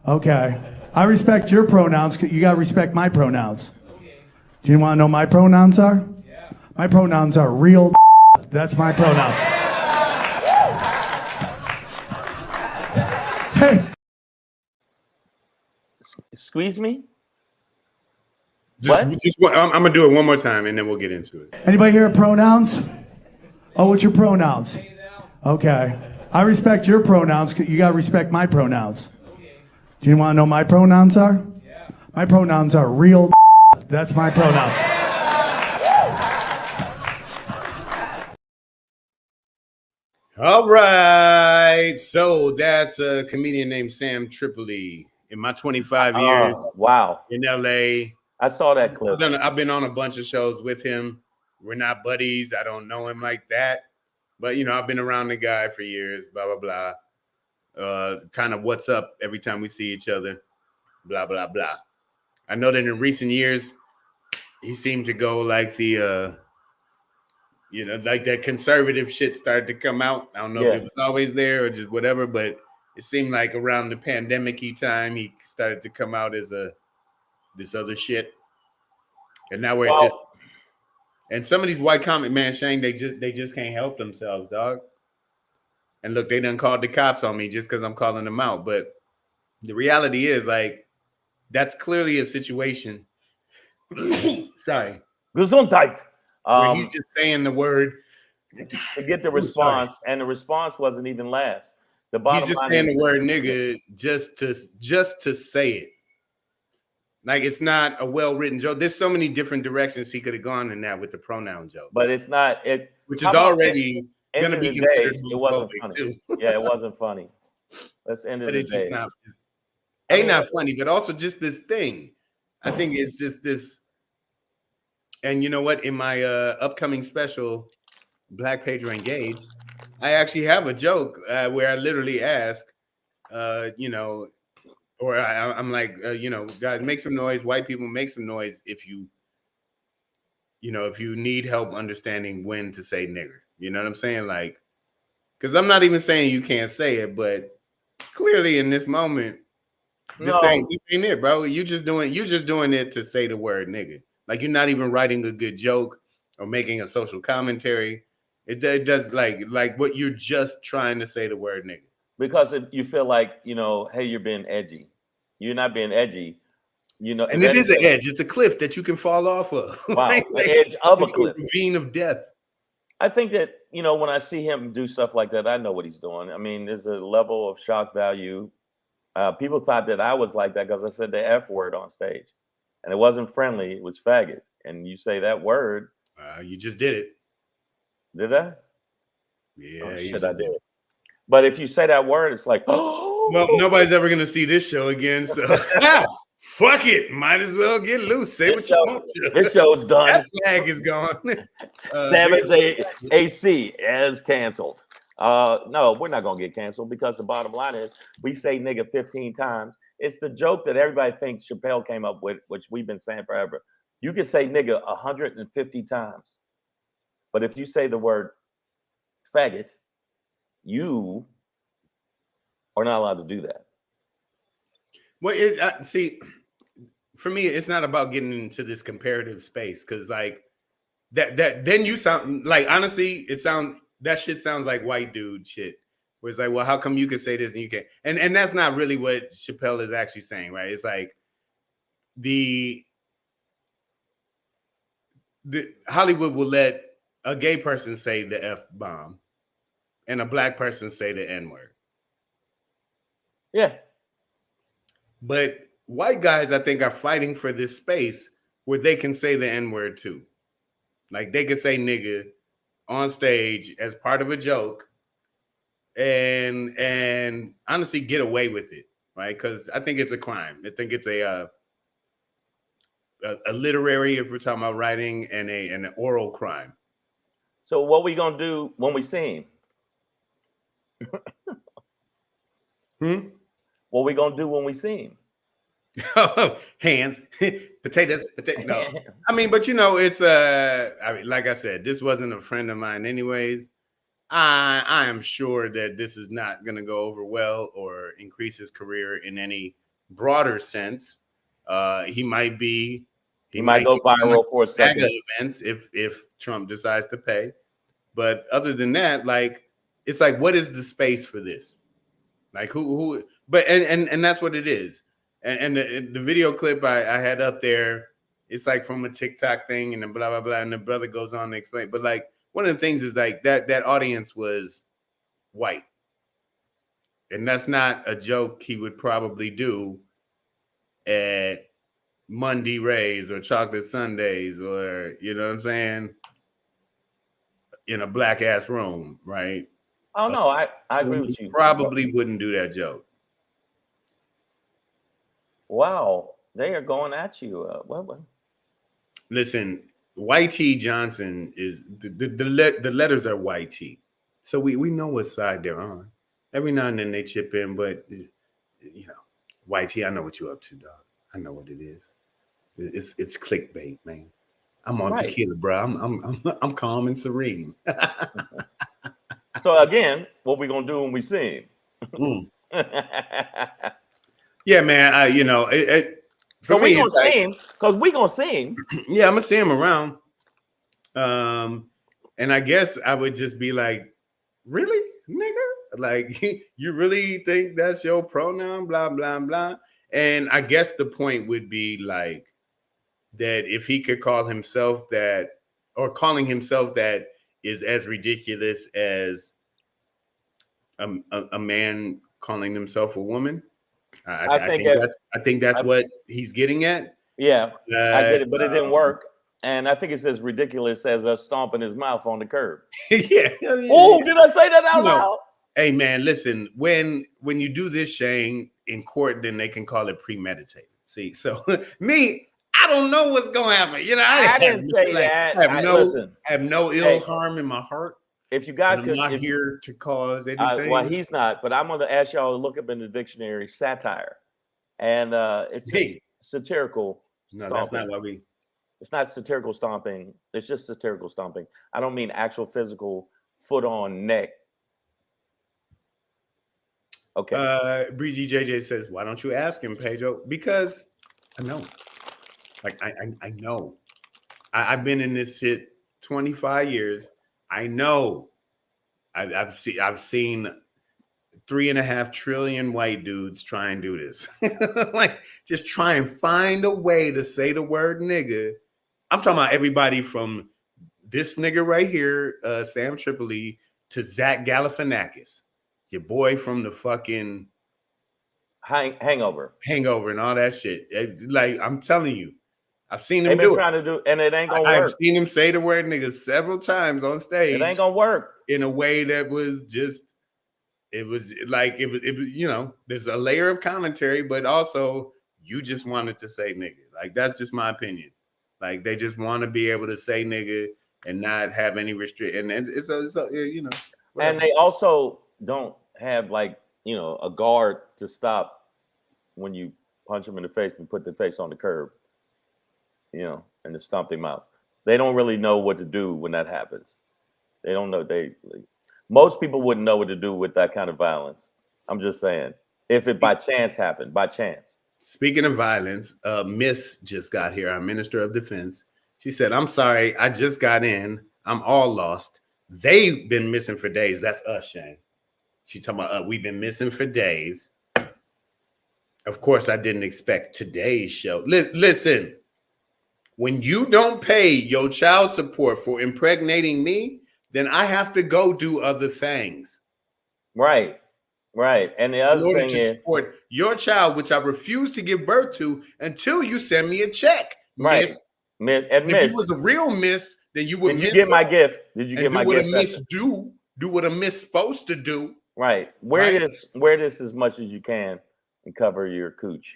Okay. I respect your pronouns. You got to respect my pronouns. Do you want to know my pronouns are? Yeah. My pronouns are real. That's my pronouns. Hey. Squeeze me? I'm gonna do it one more time and then we'll get into it. Anybody here pronouns? Oh, what's your pronouns? Okay. I respect your pronouns. You got to respect my pronouns. Do you want to know my pronouns are? Yeah. My pronouns are real. That's my pronouns. All right. So that's a comedian named Sam Tripoli. In my 25 years in LA. I saw that clip. I've been on a bunch of shows with him. We're not buddies. I don't know him like that. But, I've been around the guy for years, blah, blah, blah. Kind of what's up every time we see each other, blah, blah, blah. I know that in recent years, he seemed to go like the, like that conservative shit started to come out. I don't know if it was always there or just whatever, but it seemed like around the pandemic-y time, he started to come out as this other shit. And now we're just, and some of these white comic man, Shane, they just can't help themselves, dog. And look, they done called the cops on me just because I'm calling them out. But the reality is, like, that's clearly a situation. Sorry. Gesundheit. Where he's just saying the word. To get the response, and the response wasn't even laughs. The bottom he's just line saying the word nigga just to say it. Like, it's not a well-written joke. There's so many different directions he could have gone in that with the pronoun joke. But it's not it, which is already going to be considered. It wasn't funny. Too. Yeah, it wasn't funny. Let's end it. But it's just not. Not funny, but also just this thing. I think it's just this. And you know what? In my upcoming special, Black Pedro Engaged, I actually have a joke where I literally ask, or I'm like, guys, make some noise. White people, make some noise if you need help understanding when to say nigger. You know what I'm saying? Like, because I'm not even saying you can't say it, but clearly in this moment, this ain't it, bro. You just doing it to say the word nigger. Like, you're not even writing a good joke or making a social commentary. It does like what you're just trying to say the word nigger. Because you feel like, hey, you're being edgy. You're not being edgy. You know, and it is an edge. It's a cliff that you can fall off of. Wow, Like, the edge of a cliff. Ravine of death. I think that, you know, when I see him do stuff like that, I know what he's doing. I mean, there's a level of shock value. People thought that I was like that because I said the F word on stage, and it wasn't friendly. It was faggot. And you say that word. You just did it. Did I? Yeah, oh, shit, I did. But if you say that word, it's like, oh. Well, nobody's ever gonna see this show again, so fuck it. Might as well get loose. Say what you want to. This show's done. That flag is gone. Savage AC as canceled. No, we're not gonna get canceled because the bottom line is we say nigga 15 times. It's the joke that everybody thinks Chappelle came up with, which we've been saying forever. You can say nigga 150 times, but if you say the word faggot, you are not allowed to do that. Well, see, for me, it's not about getting into this comparative space because, like, that then you sound like, honestly, that shit sounds like white dude shit. Where it's like, well, how come you can say this and you can't? And that's not really what Chappelle is actually saying, right? It's like the Hollywood will let a gay person say the F-bomb and a black person say the N-word. Yeah. But white guys, I think, are fighting for this space where they can say the N-word too. Like they can say nigga on stage as part of a joke and honestly get away with it, right? Because I think it's a crime. I think it's a literary, if we're talking about writing, and an oral crime. So what we gonna do when we see him? What we gonna do when we see him? Hands, potatoes. No, I mean, but you know, it's I mean, like I said, this wasn't a friend of mine, anyways. I am sure that this is not going to go over well or increase his career in any broader sense. He might go viral for a second. Events if Trump decides to pay, but other than that, like, it's like, what is the space for this? Like who? But and that's what it is. And the video clip I had up there, it's like from a TikTok thing, and then blah blah blah, and the brother goes on to explain. But like, one of the things is like that audience was white, and that's not a joke he would probably do at Monday Rays or Chocolate Sundays, or, you know what I'm saying, in a black ass room, right? Oh no, I agree with you. Probably wouldn't do that joke. Wow, they are going at you. What? Listen, YT Johnson is the letters are YT, so we know what side they're on. Every now and then they chip in, but you know, YT, I know what you're up to, dog. I know what it is. It's clickbait, man. I'm on tequila, bro. I'm calm and serene. So again, what we gonna do when we see him? Yeah, man. You know, so we gonna see him because we gonna see him. Yeah, I'm gonna see him around. And I guess I would just be like, really, nigga? Like, you really think that's your pronoun? Blah blah blah. And I guess the point would be like that if he could call himself that, or calling himself that, is as ridiculous as a man calling himself a woman. I think that's what he's getting at. Yeah, I get it, but it didn't work. And I think it's as ridiculous as us stomping his mouth on the curb. Yeah. Oh, did I say that out loud? Hey man, listen, when you do this, Shane, in court, then they can call it premeditated. See, so me, I don't know what's gonna happen. You know, I didn't say that. I have no ill harm in my heart. If you guys could, I'm not here to cause anything. Well, he's not, but I'm going to ask y'all to look up in the dictionary satire, and it's just satirical. No, that's not what we. It's not satirical stomping. It's just satirical stomping. I don't mean actual physical foot on neck. Okay. Breezy JJ says, "Why don't you ask him, Pedro?" Because I know. Like I know. I've been in this shit 25 years. I know. I've seen 3.5 trillion white dudes try and do this. Like, just try and find a way to say the word nigga. I'm talking about everybody from this nigga right here, Sam Tripoli, to Zach Galifianakis, your boy from the fucking Hangover and all that shit. Like, I'm telling you, I've seen him do it, and it ain't gonna work. I've seen him say the word nigga several times on stage. It ain't gonna work in a way that was just. It was, you know, there's a layer of commentary, but also you just wanted to say nigga. Like, that's just my opinion. Like, they just want to be able to say nigga and not have any restriction. And it's you know. Whatever. And they also don't have, like, you know, a guard to stop when you punch them in the face and put the face on the curb, you know, and to stomp them out. They don't really know what to do when that happens. They don't know. Most people wouldn't know what to do with that kind of violence. I'm just saying, if it by chance happened, by chance. Speaking of violence, Miss just got here, our Minister of Defense. She said, "I'm sorry, I just got in. I'm all lost. They've been missing for days." That's us, Shane. She talking about we've been missing for days. Of course, I didn't expect today's show. Listen, when you don't pay your child support for impregnating me, then I have to go do other things. Right. And the other thing is, support your child, which I refuse to give birth to until you send me a check. Right. Miss. If you was a real miss, then you would. Did you get my gift? Did you get my gift? Do what a miss do. Do what a miss supposed to do. Right. Wear this as much as you can and cover your cooch.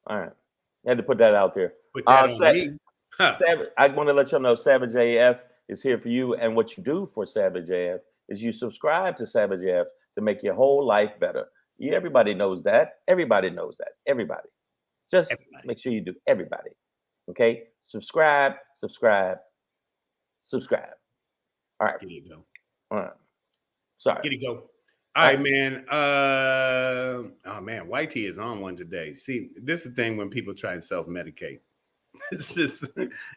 All right. I had to put that out there. Put that on me. Savage, I want to let y'all know Savage AF is here for you. And what you do for Savage AF is you subscribe to Savage AF to make your whole life better. Everybody knows that. Everybody knows that. Everybody. Just make sure you do. Everybody. Okay? Subscribe. All right. Here you go. All right. Sorry. Here you go. All right, man. Oh, man. White Tea is on one today. See, this is the thing when people try and self-medicate. It's just,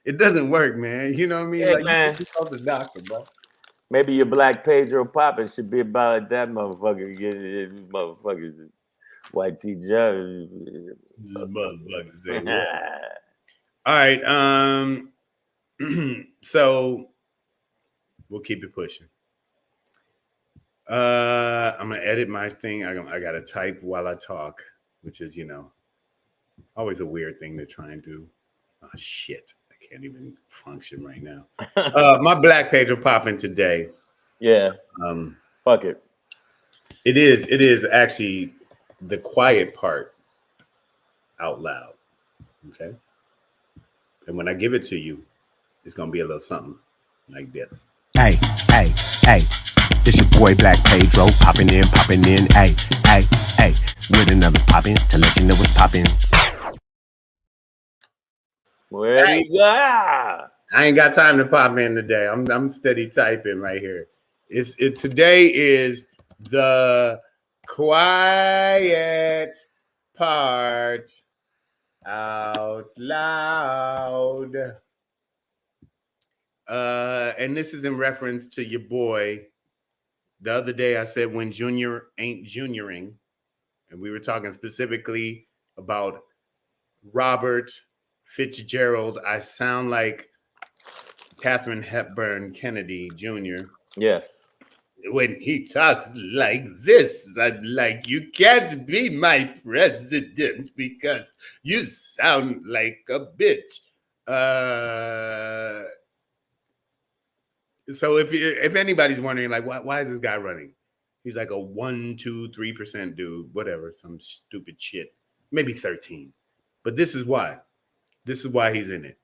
it doesn't work, man. You know what I mean? Yeah, like, man. you should call the doctor, bro. Maybe your black Pedro popping should be about that motherfucker. Get motherfuckers White Tea judge. Motherfuckers say, yeah. All right. So we'll keep it pushing. I'm gonna edit my thing. I gotta type while I talk, which is, you know, always a weird thing to try and do. Oh shit. I can't even function right now. My black page will pop in today. Yeah. Fuck it. It is actually the quiet part out loud. Okay. And when I give it to you, it's gonna be a little something like this. Hey. This your boy Black Pedro popping in. Hey. With another poppin' to let you know what's poppin'. Where you go? I ain't got time to pop in today. I'm steady typing right here. Today is the quiet part out loud. And this is in reference to your boy. The other day I said when Junior ain't junioring, and we were talking specifically about Robert Fitzgerald. I sound like Catherine Hepburn Kennedy Jr. Yes. When he talks like this, I'm like, you can't be my president because you sound like a bitch. So if anybody's wondering, like, why is this guy running? He's like a 1, 2, 3% dude, whatever, some stupid shit, maybe 13. But this is why. This is why he's in it.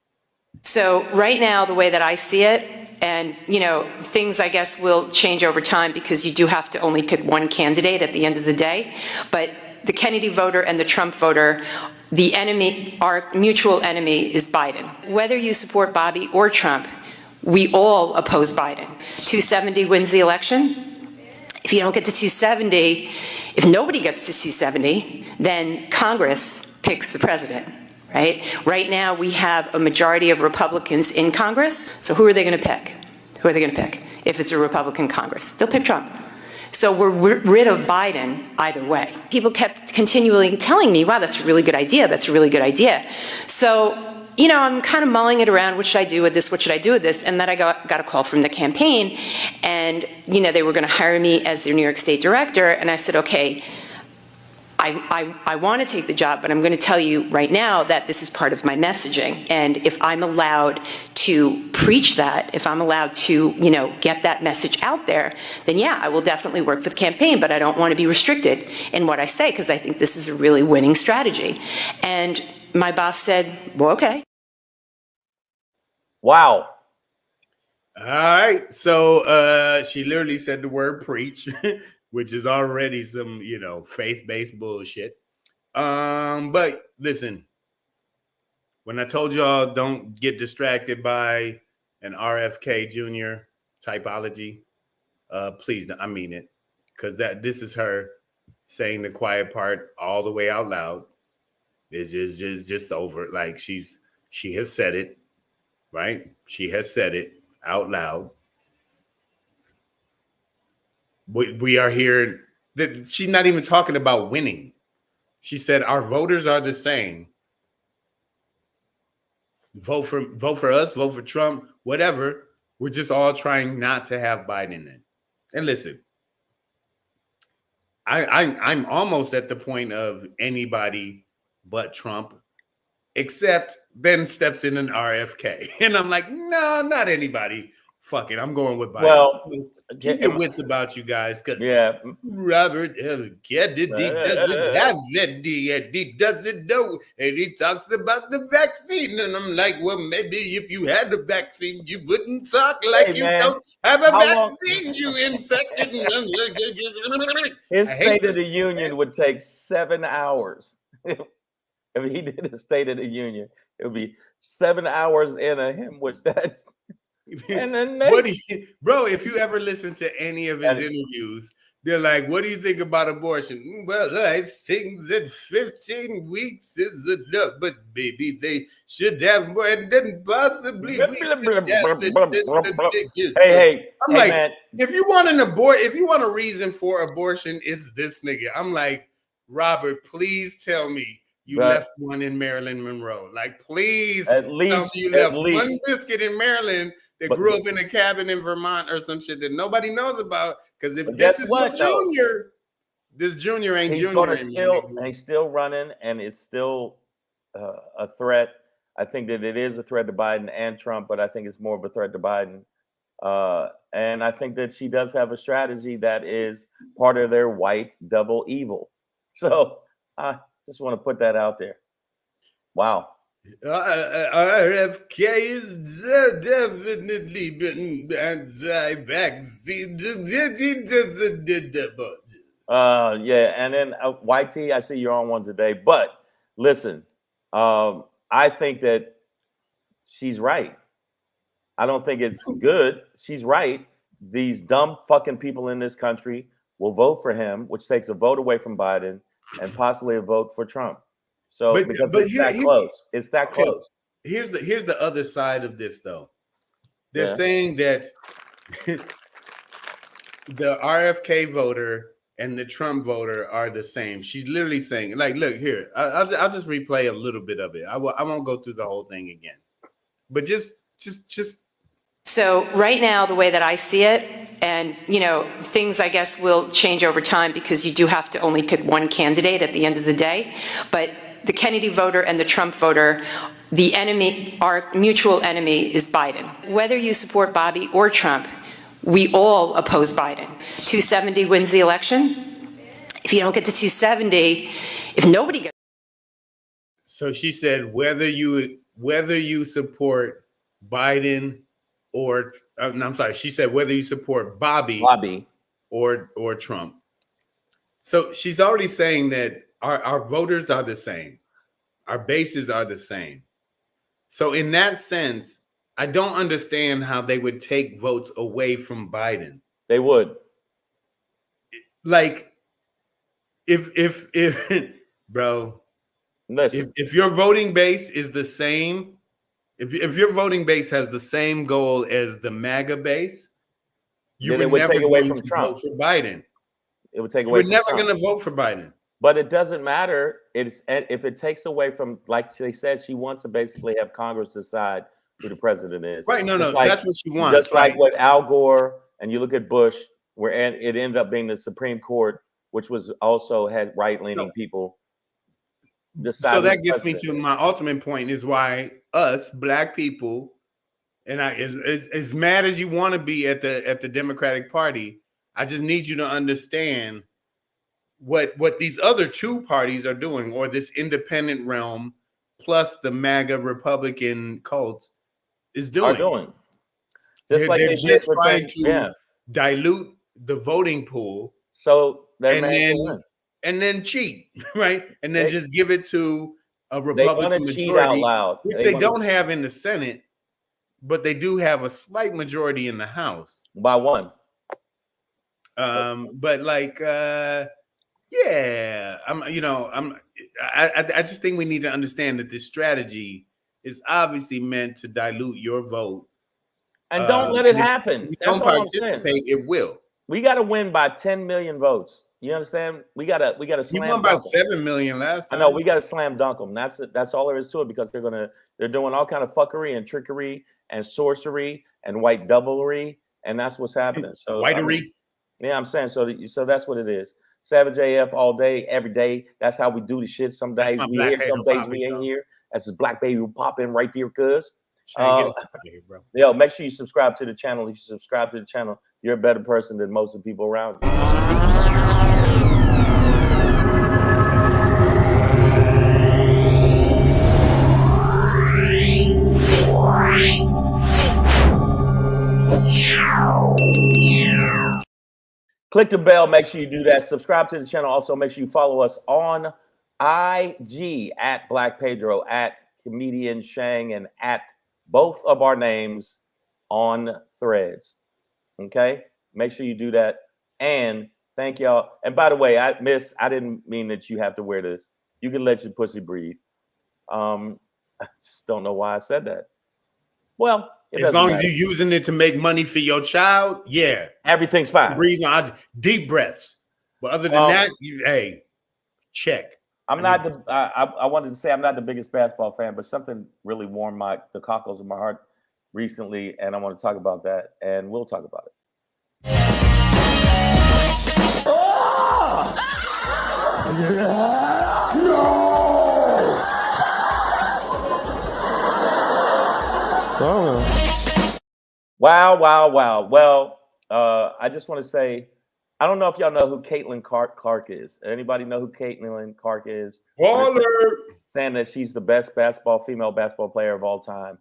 So right now, the way that I see it, and, you know, things, I guess, will change over time because you do have to only pick one candidate at the end of the day. But the Kennedy voter and the Trump voter, the enemy, our mutual enemy is Biden. Whether you support Bobby or Trump, we all oppose Biden. 270 wins the election. If you don't get to 270, if nobody gets to 270, then Congress picks the president. Right now, we have a majority of Republicans in Congress. So who are they going to pick? Who are they going to pick if it's a Republican Congress? They'll pick Trump. So we're rid of Biden either way. People kept continually telling me, wow, that's a really good idea. That's a really good idea. So, you know, I'm kind of mulling it around. What should I do with this? What should I do with this? And then I got a call from the campaign, and, you know, they were going to hire me as their New York State director. And I said, okay, I want to take the job, but I'm going to tell you right now that this is part of my messaging. And if I'm allowed to preach that, if I'm allowed to, you know, get that message out there, then yeah, I will definitely work for the campaign, but I don't want to be restricted in what I say, because I think this is a really winning strategy. And my boss said, well, okay. Wow. All right. So she literally said the word preach, which is already some, you know, faith-based bullshit. But listen, when I told y'all don't get distracted by an RFK Jr. typology, please, I mean it, because this is her saying the quiet part all the way out loud. It's just over. Like she has said it, right? She has said it out loud. We are here. That she's not even talking about winning. She said our voters are the same. Vote for us, vote for Trump, whatever. We're just all trying not to have Biden in. And listen, I'm almost at the point of anybody but Trump, except then steps in an RFK. And I'm like, no, not anybody. Fuck it. I'm going with Biden. Well, keep your wits about you guys, because Robert F. Kennedy doesn't have it. He doesn't know. And he talks about the vaccine. And I'm like, well, maybe if you had the vaccine, you wouldn't talk like don't have a vaccine, you infected. His State of the Union would take 7 hours. If he did a State of the Union, it would be 7 hours in a him with that. And then bro, if you ever listen to any of his interviews, they're like, what do you think about abortion? Well, I think that 15 weeks is enough, but maybe they should have more, and then possibly hey, I'm like, man, if you want a reason for abortion, it's this nigga. I'm like, Robert, please tell me you left one in Marilyn Monroe. Like, please at least you left one biscuit in Maryland that grew up in a cabin in Vermont or some shit that nobody knows about. Because if this is a junior, this junior ain't junior anymore. He's still running, and it's still a threat. I think that it is a threat to Biden and Trump, but I think it's more of a threat to Biden. And I think that she does have a strategy that is part of their white double evil. So I just want to put that out there. Wow. RFK is definitely been anti-vaccine. Yeah, and then YT, I see you're on one today. But listen, I think that she's right. I don't think it's good. She's right. These dumb fucking people in this country will vote for him, which takes a vote away from Biden and possibly a vote for Trump. So because it's that close. It's that close. Here's the other side of this, though. They're saying that the RFK voter and the Trump voter are the same. She's literally saying, like, look here, I'll just replay a little bit of it. I won't go through the whole thing again, but just. So right now, the way that I see it, and, you know, things, I guess, will change over time because you do have to only pick one candidate at the end of the day. But the Kennedy voter and the Trump voter, the enemy, our mutual enemy is Biden. Whether you support Bobby or Trump, we all oppose Biden. 270 wins the election. If you don't get to 270, if nobody gets. So she said, whether you support Biden or no, I'm sorry. She said whether you support Bobby or Trump. So she's already saying that our voters are the same. Our bases are the same. So in that sense, I don't understand how they would take votes away from Biden. They would. Like, if bro, listen, if your voting base is the same. If your voting base has the same goal as the MAGA base, you would never take away from Trump vote for Biden. It would take away. We're never going to vote for Biden. But it doesn't matter. It's if it takes away from, like they said, she wants to basically have Congress decide who the president is. Right? No, like, that's what she wants. Just like what Al Gore, and you look at Bush, where it ended up being the Supreme Court, which was also had right-leaning people. So that gets me to my ultimate point: is why us Black people, and as mad as you want to be at the Democratic Party, I just need you to understand what these other two parties are doing, or this independent realm plus the MAGA Republican cult is doing. Just like they're just trying to dilute the voting pool, so and then cheat, right? And then just give it to a Republican majority, cheat out loud, which they don't have in the Senate, but they do have a slight majority in the House by one. But like, yeah, I just think we need to understand that this strategy is obviously meant to dilute your vote. And don't let it happen. If you don't participate, it will. We got to win by 10 million votes. You understand? We got to slam. You won by 7 million last time. I know, we got to slam dunk them. That's all there is to it, because they're doing all kind of fuckery and trickery and sorcery and white doublery, and that's what's happening. So whitery. Yeah, I'm saying so that's what it is. Savage AF all day, every day. That's how we do the shit. Some days we here, some days we ain't here. That's his Black Baby will pop in right there, cuz. Yo, make sure you subscribe to the channel. If you subscribe to the channel, you're a better person than most of the people around you. Click the bell. Make sure you do that. Subscribe to the channel. Also, make sure you follow us on IG at Black Pedro, at Comedian Shang, and at both of our names on Threads. Okay? Make sure you do that. And thank y'all. And by the way, I didn't mean that you have to wear this. You can let your pussy breathe. I just don't know why I said that. Well, as long as you're using it to make money for your child, yeah, everything's fine. Breathing out deep breaths. But other than that, check. I'm not I wanted to say I'm not the biggest basketball fan, but something really warmed the cockles of my heart recently, and I want to talk about that, and we'll talk about it. Wow. Well, I just want to say, I don't know if y'all know who Caitlin Clark is. Anybody know who Caitlin Clark is? Saying that she's the best female basketball player of all time.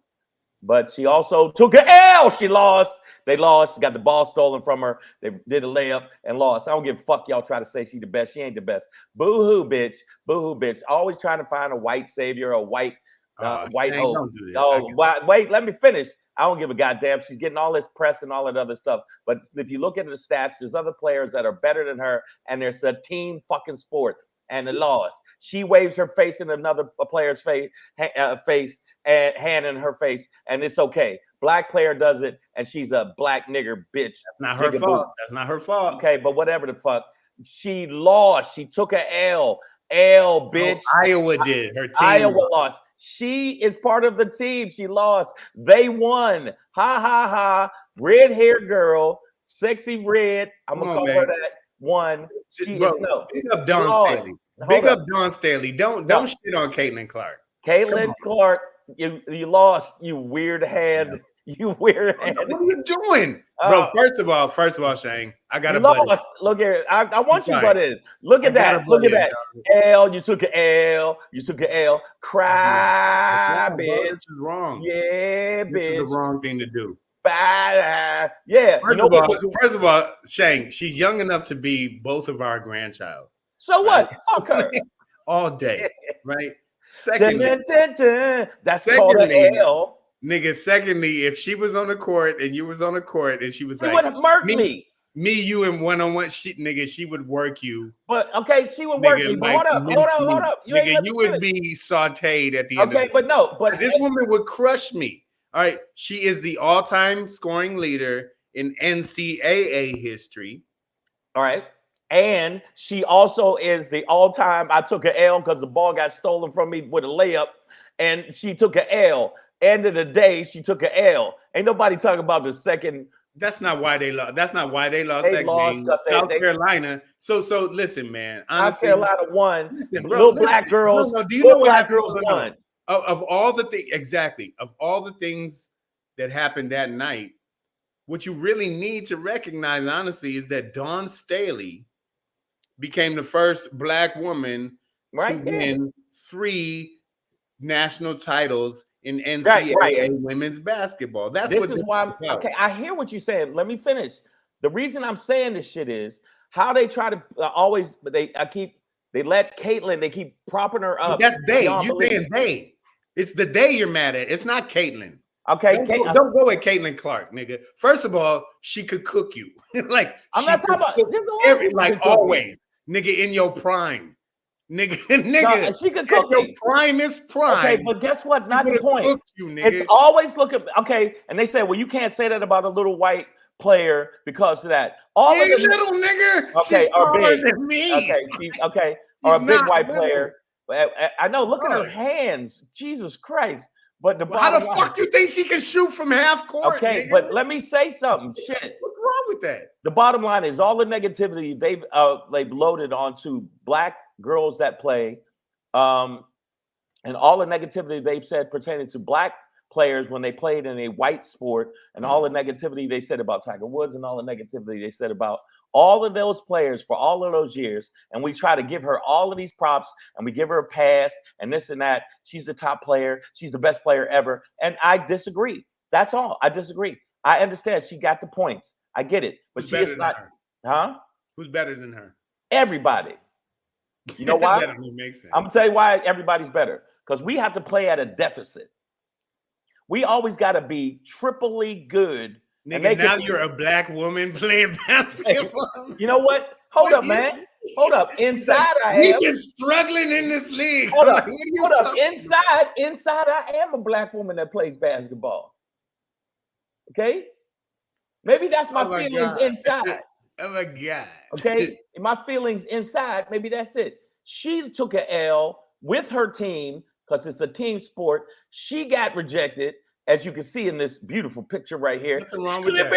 But she also took an L. She lost. They lost. She got the ball stolen from her. They did a layup and lost. I don't give a fuck y'all try to say she the best. She ain't the best. Boo-hoo, bitch. Boo-hoo, bitch. Always trying to find a white savior, a white hope. Wait, let me finish. I don't give a goddamn. She's getting all this press and all that other stuff. But if you look at the stats, there's other players that are better than her, and there's a team fucking sport, and the lost. She waves her face in another player's face and hand in her face, and it's okay. Black player does it, and she's a black nigger bitch. That's not her fault. That's not her fault. Okay, but whatever the fuck. She lost. She took an L. Bitch. Oh, Iowa did. Her team. Iowa lost. She is part of the team. She lost. They won. Ha ha ha. Red hair girl, sexy red. I'm gonna call her that. Won. She is no. Big up Dawn Staley. Big up Dawn Staley. Don't shit on Caitlin Clark. Caitlin Clark, you lost. You weird hand. You weird hand. What are you doing, bro? First of all, Shane, I got a buddy. Look here, I want you butt in. Look at that. Look at that. L, you took an L. You took an L. Cry, bitch. This is wrong. Yeah, bitch. This is the wrong thing to do. Yeah. First of all, Shane, she's young enough to be both of our grandchild. So what? Fuck her. All day, right? Secondly, that's called an L. Nigga, secondly, if she was on the court and you was on the court and she was like, would murk me, you in one-on-one shit, nigga, she would work you. But okay, she would work me. But hold up. You would be sauteed at the end. Okay, but this woman would crush me. All right, she is the all-time scoring leader in NCAA history. All right. And she also is the all-time. I took an L because the ball got stolen from me with a layup, and she took an L. End of the day, she took an L. Ain't nobody talking about the second. That's not why they lost. That's not why they lost They that lost game. 'cause South Carolina. So listen, man. Honestly, South Carolina won. Listen, bro, Little black girls. No, do you know what black happened? girls won? Of all the things, exactly. Of all the things that happened that night, what you really need to recognize, honestly, is that Dawn Staley became the first black woman to win 3 national titles in NCAA women's basketball. That's this what is why I'm okay. I hear what you're saying. Let me finish. The reason I'm saying this shit is how they try to always they let Caitlyn, they keep propping her up. That's they. You saying they. It's the day you're mad at. It's not Caitlyn. Okay, don't go at Caitlin Clark, nigga. First of all, she could cook you. Like I'm not talking about like always, nigga, in your prime. Nigga, no, she could cook your prime is prime. Okay, but guess what? Not the point. You, it's always looking okay, and they say, well, you can't say that about a little white player because of that. All of them, little nigga. Okay, she's or big. Than me. Okay, or a big white player. I know. Look at her hands. Jesus Christ. But how the fuck you think she can shoot from half court? Okay, nigga? But let me say something. Shit. What's wrong with that? The bottom line is all the negativity they've loaded onto black girls that play, and all the negativity they've said pertaining to black players when they played in a white sport, and all the negativity they said about Tiger Woods, and all the negativity they said about all of those players for all of those years, and we try to give her all of these props, and we give her a pass, and this and that. She's the top player. She's the best player ever. And I disagree. That's all. I disagree. I understand she got the points. I get it. But she is not. Huh? Who's better than her? Everybody. You know why? That doesn't make sense. I'm going to tell you why everybody's better. Because we have to play at a deficit. We always got to be triply good. Nigga, now you're a black woman playing basketball. You know what? Hold up, man. Hold up. Inside, I am. We've been struggling in this league. Hold up. Hold up. Inside, I am a black woman that plays basketball. Okay? Maybe that's my feelings inside. Oh my God. Okay? My feelings inside, maybe that's it. She took an L with her team because it's a team sport. She got rejected. As you can see in this beautiful picture right here. Nothing wrong with that.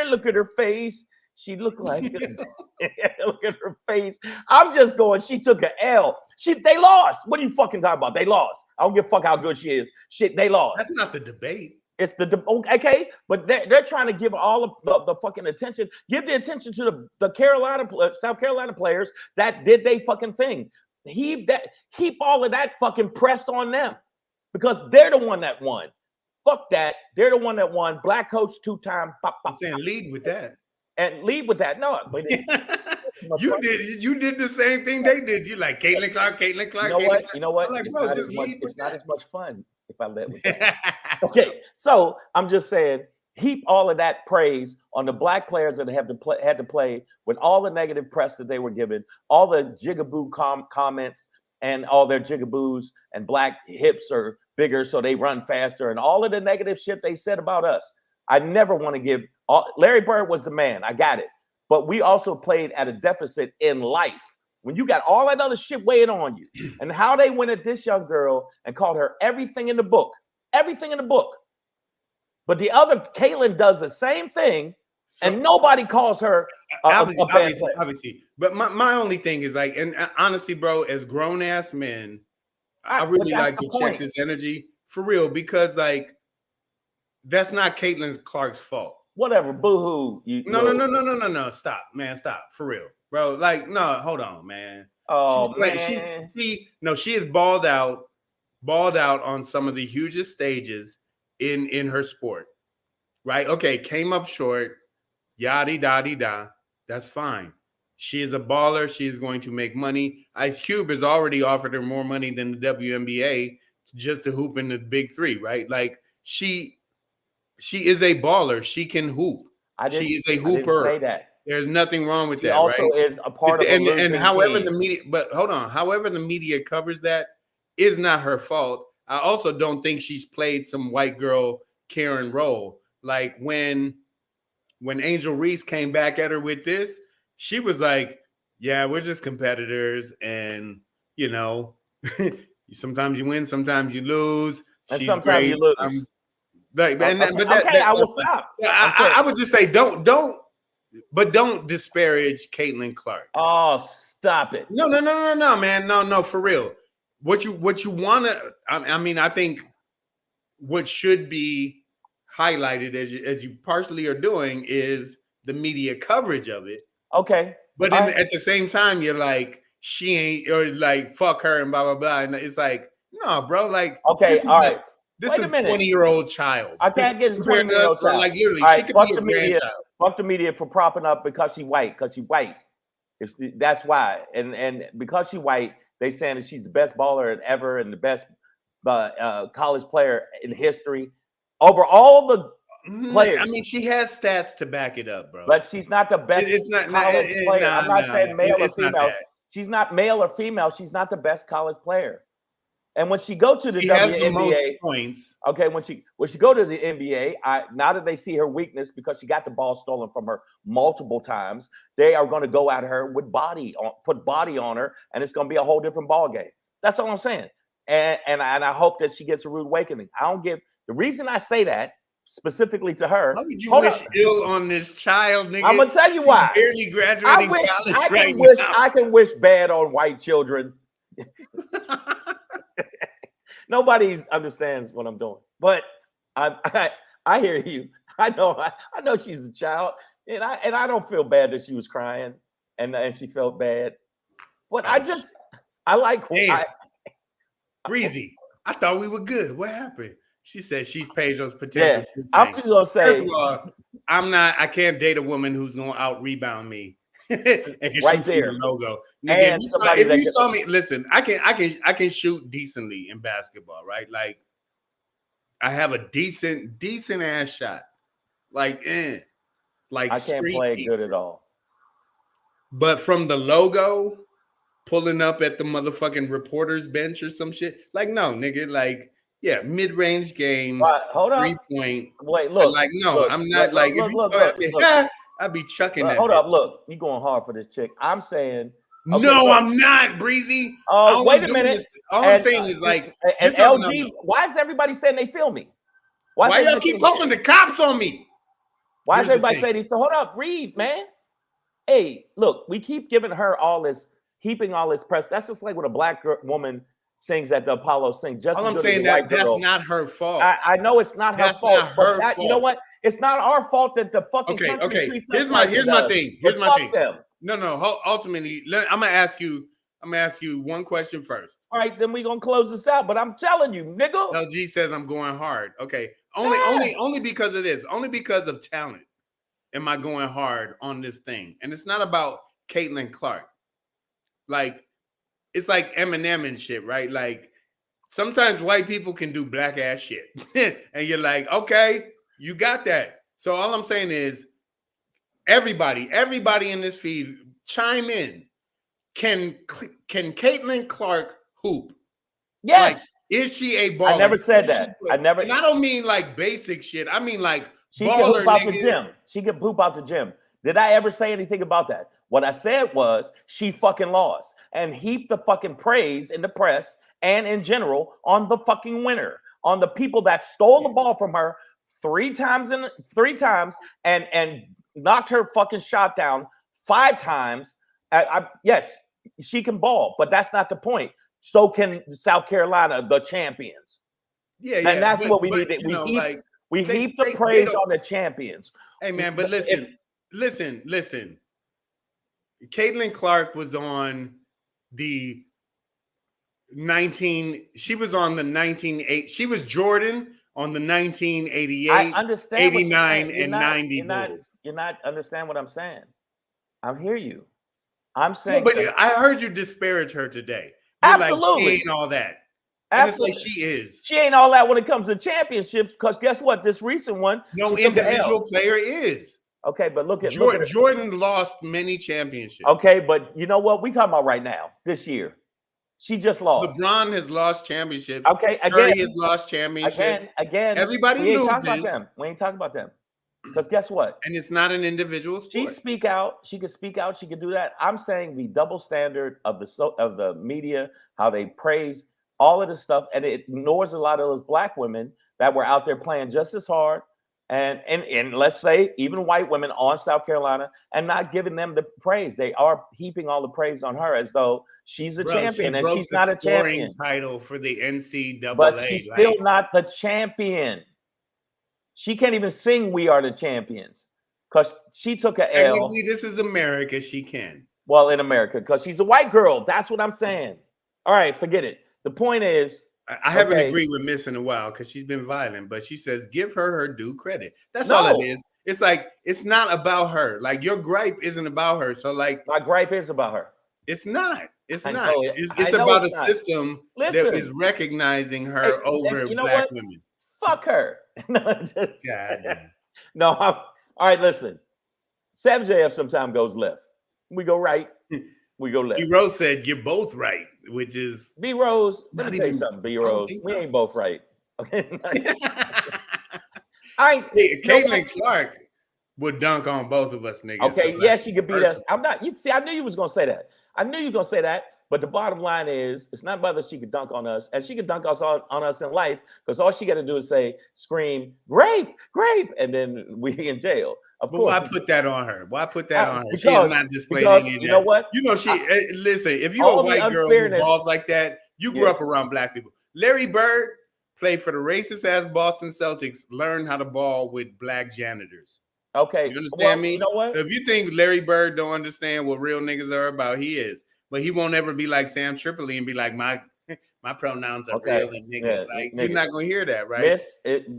Look at her face. She looked like look at her face. I'm just going, she took an L. They lost. What are you fucking talking about? They lost. I don't give a fuck how good she is. Shit, they lost. That's not the debate. It's okay, but they're trying to give all of the fucking attention. Give the attention to the South Carolina players that did they fucking thing. Heap all of that fucking press on them. Because they're the one that won. Fuck that. They're the one that won. Black coach 2-time. I'm saying lead with that. And lead with that. No. But you did the same thing they did. You like Caitlin Clark. You know what? Like, it's not as much fun if I led with that. Okay. So I'm just saying, heap all of that praise on the black players that had to play with all the negative press that they were given, all the jigaboo comments, and all their jigaboos, and black hips are bigger, so they run faster, and all of the negative shit they said about us. I never want to give. Larry Bird was the man. I got it. But we also played at a deficit in life. When you got all that other shit weighing on you, and how they went at this young girl and called her everything in the book. Everything in the book. But the other, Caitlyn, does the same thing, and nobody calls her obviously. But my only thing is like, and honestly, bro, as grown ass men, I really like to check this energy for real, because like that's not Caitlin Clark's fault. Whatever, boo-hoo. No. Stop, man. Stop. For real, bro. Like, no, hold on, man. Oh, man. She is balled out on some of the hugest stages in her sport. Right? Okay, came up short. Yada-da-da-da. That's fine. She is a baller. She is going to make money. Ice Cube has already offered her more money than the WNBA just to hoop in the big three, right? Like she is a baller. She can hoop. She is a hooper. I didn't say that. There's nothing wrong with that. She also is a part of a losing and however team. the media, but hold on, however the media covers that is not her fault. I also don't think she's played some white girl Karen role. Like when Angel Reese came back at her with this, she was like, yeah, we're just competitors, and you know, sometimes you win, sometimes you lose. And She's sometimes great. you lose. Like, Okay, I will stop. I would just say don't disparage Caitlin Clark. Oh, stop it. No, man. No, for real. What you want to, I mean, I think what should be highlighted as you partially are doing is the media coverage of it. Okay. But at the same time, you're like, she ain't, or like, fuck her and blah, blah, blah. And it's like, no, bro, like, okay, all right. This is a 20-year-old child. I can't get a 20-year-old child. Like, literally, right, she could be a grandchild. Fuck the media for propping up because she's white. That's why. And because she's white, they saying that she's the best baller ever and the best college player in history over all the players. I mean, she has stats to back it up, bro. But she's not the best college player. I'm not saying male or female. She's not male or female. She's not the best college player. And when she go to the WNBA, has the most points. Okay, when she go to the NBA, now that they see her weakness because she got the ball stolen from her multiple times, they are going to go at her with put body on her, and it's going to be a whole different ball game. That's all I'm saying. And I hope that she gets a rude awakening. The reason I say that specifically to her. How would you wish ill on this child, nigga? I'm gonna tell you why. Barely graduating college I can wish bad on white children. Nobody understands what I'm doing, but I hear you. I know she's a child, and I don't feel bad that she was crying and she felt bad, but I like Breezy. I thought we were good. What happened? She said she's Pedro's potential. Yeah, I'm just gonna say. First of all, I can't date a woman who's gonna out rebound me. And right there, the logo. Nigga, and if you saw me, listen, I can shoot decently in basketball, right? Like I have a decent ass shot. Like I can't play good at all. But from the logo, pulling up at the motherfucking reporter's bench or some shit, like no, nigga, like. Yeah, mid-range game. Hold on. 3-point. Wait, look. Like, no, look, I'm not look, like. I'd be chucking that. Hold up, look. You going hard for this chick. I'm saying. Okay, no, I'm not, Breezy. Wait a minute. All I'm saying is like. And LG, why is everybody saying they feel me? Why y'all keep calling the cops on me? Why is everybody saying they feel? Hold up, read, man. Hey, look, we keep giving her heaping all this press. That's just like when a black woman sings at the Apollo sing. Just all I'm saying that's not her fault. I know it's not her fault. But you know what? It's not our fault that the fucking country treats us. Here's my thing. Them. No. Ultimately, I'm gonna ask you one question first. All right, then we're gonna close this out. But I'm telling you, nigga. LG says I'm going hard. Okay, only because of this. Only because of talent am I going hard on this thing. And it's not about Caitlin Clark. Like. It's like Eminem and shit, right? Like sometimes white people can do black ass shit. And you're like, okay, you got that. So all I'm saying is everybody in this feed chime in. Can Caitlin Clark hoop? Yes. Like, is she a baller? I never said that. And I don't mean like basic shit. I mean like she can hoop out the gym. She can poop out the gym. Did I ever say anything about that? What I said was she fucking lost and heaped the fucking praise in the press and in general on the fucking winner, on the people that stole the ball from her three times and knocked her fucking shot down 5 times. Yes, she can ball, but that's not the point. So can South Carolina, the champions. Yeah. And that's what we need. We heap the praise on the champions. Hey man, but listen. Caitlin Clark was on the 19. She was Jordan on the 1988, I understand 89, and 90 Bulls. You're not understand what I'm saying. I hear you. I'm saying, no, but I heard you disparage her today. You're absolutely, like, she ain't all that. And it's like she is. She ain't all that when it comes to championships. Because guess what? This recent one, no individual player is. Okay, but look at Jordan lost many championships. Okay, but you know what? We talking about right now, this year. She just lost. LeBron has lost championships. Okay, again. Curry has lost championships. Again. Everybody loses. We ain't talking about them. Because guess what? And it's not an individual sport. She speak out. She can speak out. She can do that. I'm saying the double standard of the media, how they praise all of this stuff, and it ignores a lot of those black women that were out there playing just as hard, and let's say even white women on South Carolina, and not giving them the praise. They are heaping all the praise on her as though she's a champion, and she's not a champion. Title for the NCAA, but she's still not the champion. She can't even sing "We Are the Champions" because she took a L. Technically, this is America. She can. Well, in America, because she's a white girl. That's what I'm saying. All right, forget it. The point is, I haven't agreed with Miss in a while because she's been violent, but she says give her due credit. That's all it is. It's like it's not about her. Like your gripe isn't about her. So like my gripe is about her. It's not. It's not. It's about a system that is recognizing her over black women. Fuck her. No, all right, listen. Savage AF sometimes goes left. We go right. We go left. B Rose said you're both right, which is B Rose. Let me tell you something, B Rose. We ain't both right. Okay. Caitlin Clark would dunk on both of us, niggas. Okay, yeah, she could beat us. I'm not. You see, I knew you was gonna say that. I knew you were gonna say that. But the bottom line is, it's not whether she could dunk on us, and she could dunk us on us in life, because all she got to do is scream, grape, grape, and then we in jail. Of course. Why put that on her? Why put that on her? Because, she is not displaying any of that. You know what? You know, listen, if you're a white girl with balls like that, you grew up around black people. Larry Bird played for the racist-ass Boston Celtics, learned how to ball with black janitors. Okay. You understand me? You know what? If you think Larry Bird don't understand what real niggas are about, he is. But he won't ever be like Sam Tripoli and be like, my pronouns are real and nigga. You're not gonna hear that, right?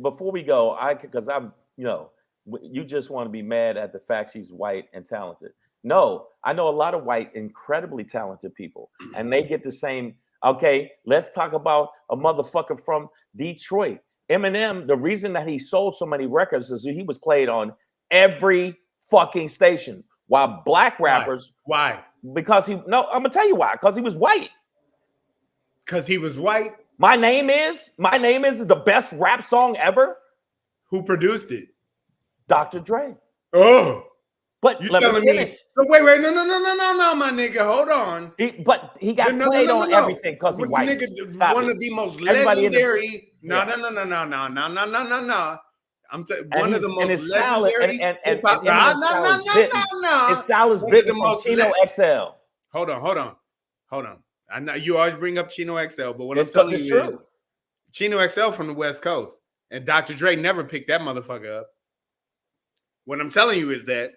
Before we go, because I'm, you just want to be mad at the fact she's white and talented. No, I know a lot of white, incredibly talented people, and they get the same. Okay, let's talk about a motherfucker from Detroit. Eminem, the reason that he sold so many records is he was played on every fucking station, while black rappers. Why? Because I'm gonna tell you why. Because he was white. Because he was white. My name is the best rap song ever. Who produced it? Dr. Dre. Oh, but you telling me? No, wait, no, my nigga, hold on. But he got played on everything because he's white. Nigga, one of the most legendary. No. One of the most legendary. His style is big from Chino XL. Hold on. I know you always bring up Chino XL, but what I'm telling you is Chino XL from the West Coast, and Dr. Dre never picked that motherfucker up. What I'm telling you is that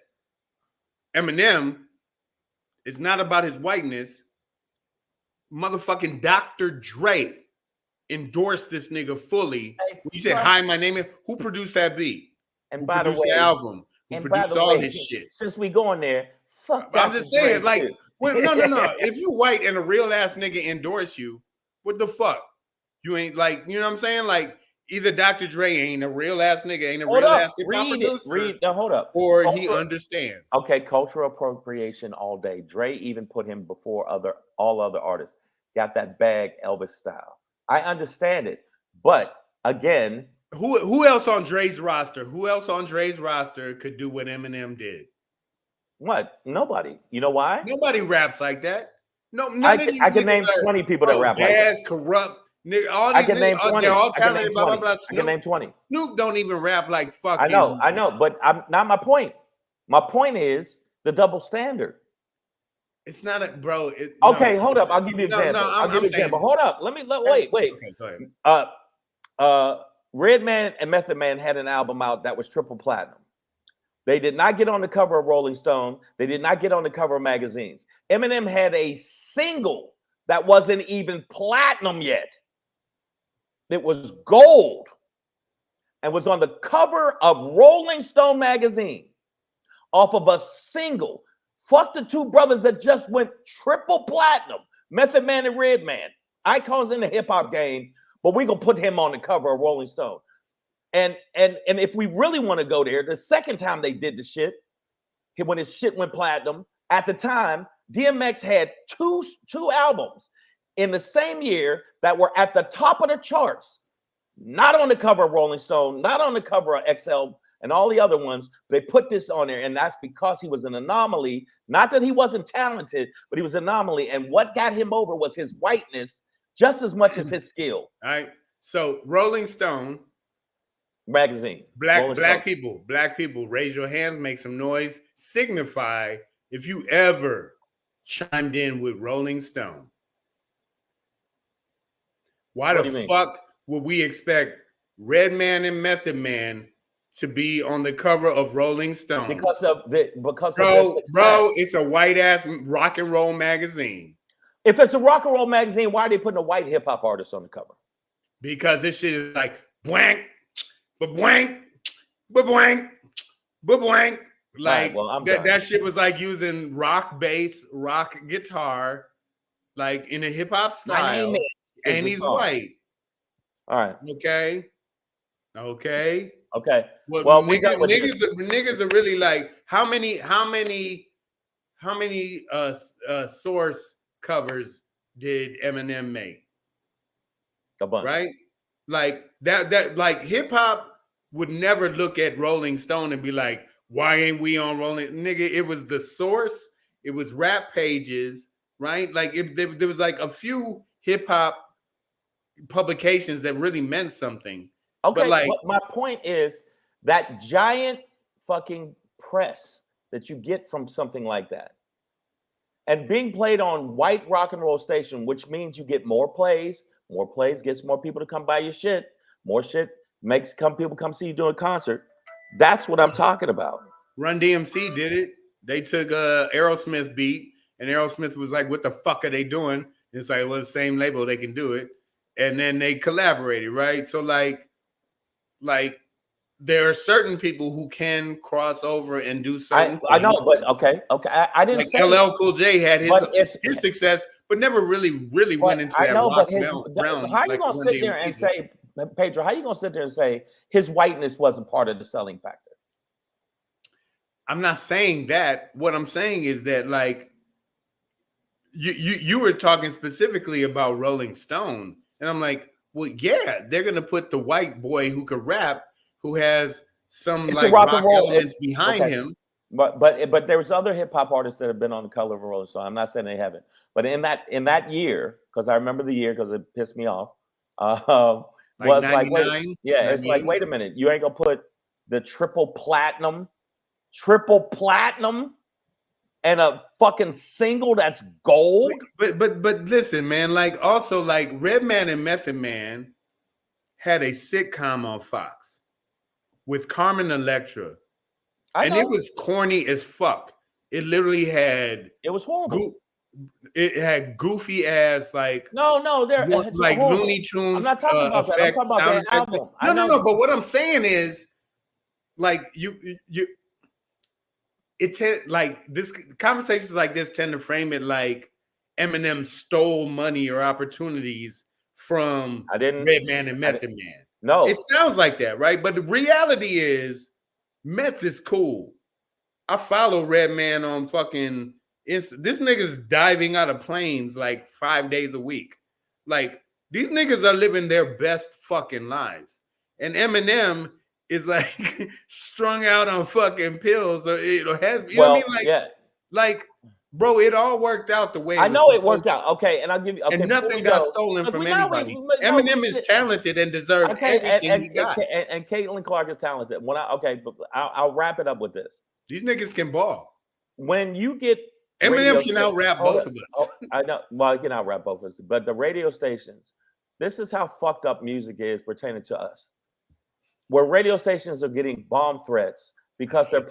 Eminem is not about his whiteness. Motherfucking Dr. Dre endorsed this nigga fully. When you said, hi, my name is, who produced that beat? And who by the way, the album? Who produced all his shit? Since we going there, fuck I'm just saying, like, no. If you white and a real ass nigga endorse you, what the fuck? You ain't like, you know what I'm saying? Like, either Dr. Dre ain't a real ass nigga, ain't a real ass hip-hop producer. Hold up. Or he understands. Okay, cultural appropriation all day. Dre even put him before all other artists. Got that bag Elvis style. I understand it. But again, who else on Dre's roster? Who else on Dre's roster could do what Eminem did? What? Nobody. You know why? Nobody raps like that. No, I can name 20 people that rap like that. Corrupt. Nigga, all these I can name 20. They're all talented. Blah, blah, blah. I can name 20. Snoop don't even rap like fucking. I know, but I'm not my point. My point is the double standard. It's not a bro. Okay, hold up. I'll give you an example. I'll give you an example. Hold up. Wait. Okay, go ahead. Redman and Method Man had an album out that was triple platinum. They did not get on the cover of Rolling Stone. They did not get on the cover of magazines. Eminem had a single that wasn't even platinum yet. It was gold and was on the cover of Rolling Stone magazine off of a single. Fuck the two brothers that just went triple platinum, Method Man and Redman, icons in the hip hop game, but we're gonna put him on the cover of Rolling Stone. And if we really want to go there, the second time they did the shit, when his shit went platinum, at the time, DMX had two albums in the same year that were at the top of the charts, not on the cover of Rolling Stone, not on the cover of XL and all the other ones. They put this on there, and that's because he was an anomaly. Not that he wasn't talented, but he was an anomaly. And what got him over was his whiteness just as much as his skill. All right. So Rolling Stone magazine. Black people, raise your hands, make some noise, signify if you ever chimed in with Rolling Stone. Why the fuck would we expect Redman and Method Man to be on the cover of Rolling Stone? Because of their bro, it's a white ass rock and roll magazine. If it's a rock and roll magazine, why are they putting a white hip hop artist on the cover? Because this shit is like bwank, ba-bwank, ba-bwank, ba-bwank. Like that shit was like using rock bass, rock guitar, like in a hip hop style. And he's white. All right. Okay. Well, niggas are really like, how many source covers did Eminem make? A bunch. Right? Like that like hip hop would never look at Rolling Stone and be like, why ain't we on Rolling? Nigga, it was the source, it was Rap Pages, right? Like there was like a few hip hop publications that really meant something. Okay, but like my point is that giant fucking press that you get from something like that, and being played on white rock and roll station, which means you get more plays. More plays gets more people to come buy your shit. More shit makes people come see you doing a concert. That's what I'm talking about. Run DMC did it. They took a Aerosmith beat, and Aerosmith was like, "What the fuck are they doing?" And it's like, well, the same label, they can do it. And then they collaborated, right? So like there are certain people who can cross over and do certain. I know, but okay. I didn't like say LL Cool J had his success, but never really went into that rock realm. How are you gonna sit there and say, Pedro? How are you gonna sit there and say his whiteness wasn't part of the selling factor? I'm not saying that. What I'm saying is that like you were talking specifically about Rolling Stone. And I'm like, well, yeah, they're gonna put the white boy who could rap, who has some like rock elements behind him. But there was other hip hop artists that have been on the cover of Rolling Stone. I'm not saying they haven't, but in that year, because I remember the year because it pissed me off. Was like, it's like, wait a minute, you ain't gonna put the triple platinum, and a fucking single that's gold. But listen, man, like also like Redman and Method Man had a sitcom on Fox with Carmen Electra. It was corny as fuck. It literally had it was horrible. It had goofy ass like they're like horrible. Looney Tunes. I'm not talking about that. I'm talking about that album. No. But what I'm saying is, like like this conversations like this tend to frame it like Eminem stole money or opportunities from Redman and Method Man. No, it sounds like that, right? But the reality is, Meth is cool. I follow Redman on fucking this nigga's diving out of planes like 5 days a week. Like these niggas are living their best fucking lives, and Eminem is like strung out on fucking pills, or you know what I mean? Like, like, bro, it all worked out the way I know it worked out. Okay, and I'll give you. Okay, and nothing got stolen from anybody. Eminem is talented and deserved everything he got. And Caitlin Clark is talented. I'll wrap it up with this. These niggas can ball. When you get Eminem can out rap both of us. I know. Well, he can out rap both of us, but the radio stations. This is how fucked up music is pertaining to us. Where radio stations are getting bomb threats because they're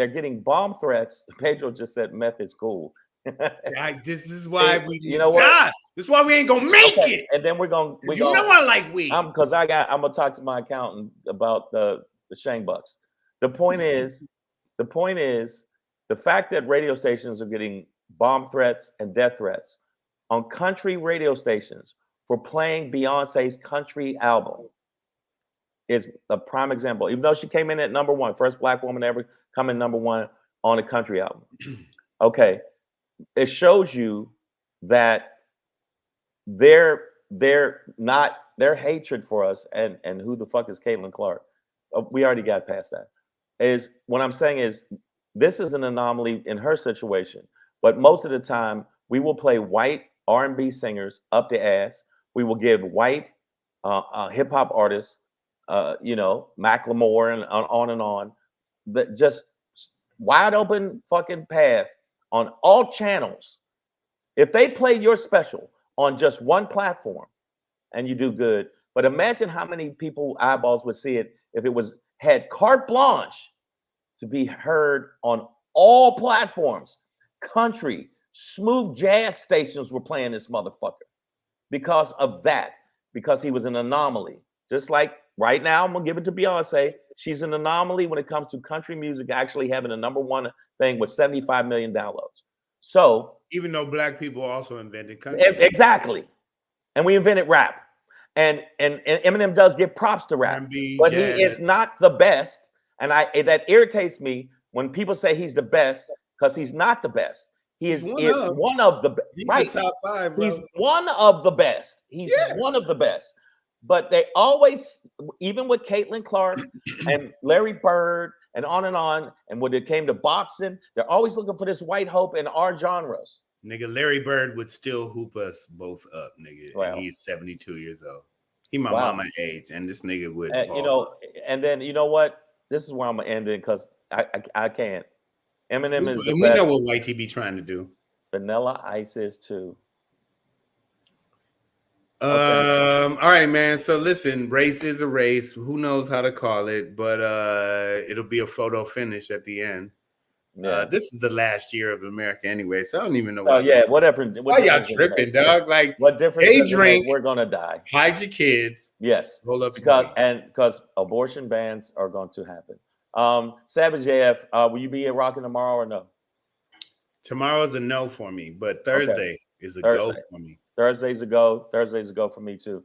getting bomb threats. Pedro just said meth is cool. This is why we die. This is why we ain't gonna make it. And then we're gonna I like weed. Because I'm gonna talk to my accountant about the Shang bucks. The point is the fact that radio stations are getting bomb threats and death threats on country radio stations for playing Beyonce's country album is a prime example. Even though she came in at number one, first black woman ever come in number one on a country album. Okay, it shows you that their hatred for us and who the fuck is Caitlin Clark. We already got past that. is what I'm saying is this is an anomaly in her situation, but most of the time we will play white R&B singers up the ass. We will give white hip hop artists, Macklemore and on and on, that just wide open fucking path on all channels. If they play your special on just one platform and you do good, but imagine how many people eyeballs would see it if it had carte blanche to be heard on all platforms. Country, smooth jazz stations were playing this motherfucker because of that, because he was an anomaly. Just like right now, I'm gonna give it to Beyonce. She's an anomaly when it comes to country music actually having a #1 thing with 75 million downloads. So even though black people also invented country, exactly, and we invented rap, and Eminem does give props to rap, but jazz. He is not the best, and that irritates me when people say he's the best because he's not the best. He is one of the right. The top 5, bro. He's one of the best. He's one of the best. But they always, even with Caitlin Clark and Larry Bird and on, and when it came to boxing, they're always looking for this white hope in our genres. Nigga, Larry Bird would still hoop us both up, nigga. Wow. And he's 72 years old. He my mama age, and this nigga would. And then you know what? This is where I'm gonna end it because I can't. Eminem is the best. We know what White be trying to do. Vanilla Ice is too. Okay. All right, man. So listen, race is a race. Who knows how to call it, but it'll be a photo finish at the end. Yeah. This is the last year of America anyway, so I don't even know. Whatever. Why y'all tripping, dog? Like, what difference? They drink. We're gonna die. Hide your kids. Yes. Roll up because abortion bans are going to happen. Savage AF, will you be at Rockin' tomorrow or no? Tomorrow's a no for me, but Thursday is a go for me. Thursday's a go. Thursday's a go for me too.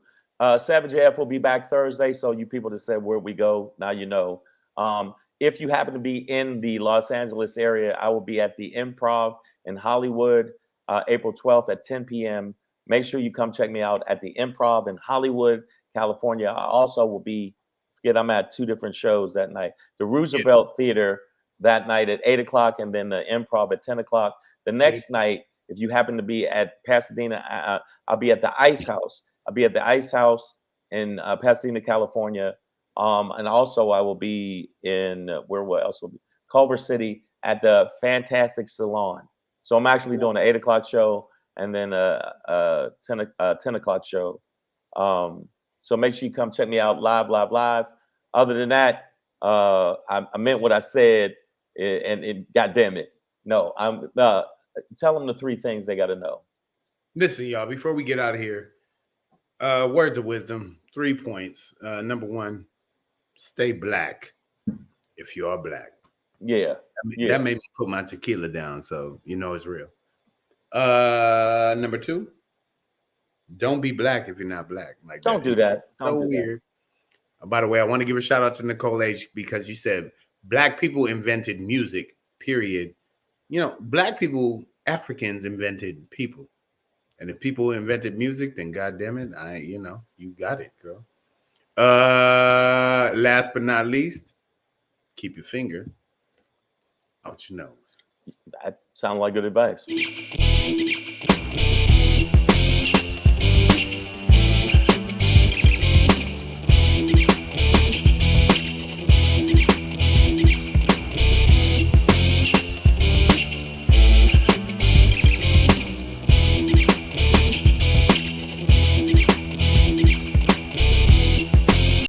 Savage AF will be back Thursday. So you people that said where we go, now you know. If you happen to be in the Los Angeles area, I will be at the Improv in Hollywood, April 12th at 10 p.m. Make sure you come check me out at the Improv in Hollywood, California. I also will be, I'm at 2 different shows that night. The Roosevelt Theater that night at 8 o'clock, and then the Improv at 10 o'clock. The next night, if you happen to be at Pasadena, I'll be at the Ice House. I'll be at the Ice House in Pasadena, California. And also I will be in, what else will be? Culver City at the Fantastic Salon. So I'm actually doing an 8 o'clock show and then a 10 o'clock show. So make sure you come check me out live. Other than that, I meant what I said, and God damn it. No, I'm tell them the 3 things they got to know. Listen, y'all, before we get out of here, words of wisdom, 3 points. Number 1, stay black if you are black. Yeah. That made me put my tequila down, so you know it's real. Number 2, don't be black if you're not black. Like, don't do that. So weird. By the way, I want to give a shout out to Nicole H because you said black people invented music, period. You know, black people, Africans invented people. And if people invented music, then goddamn it, you got it, girl. Last but not least, keep your finger out your nose. That sounds like good advice.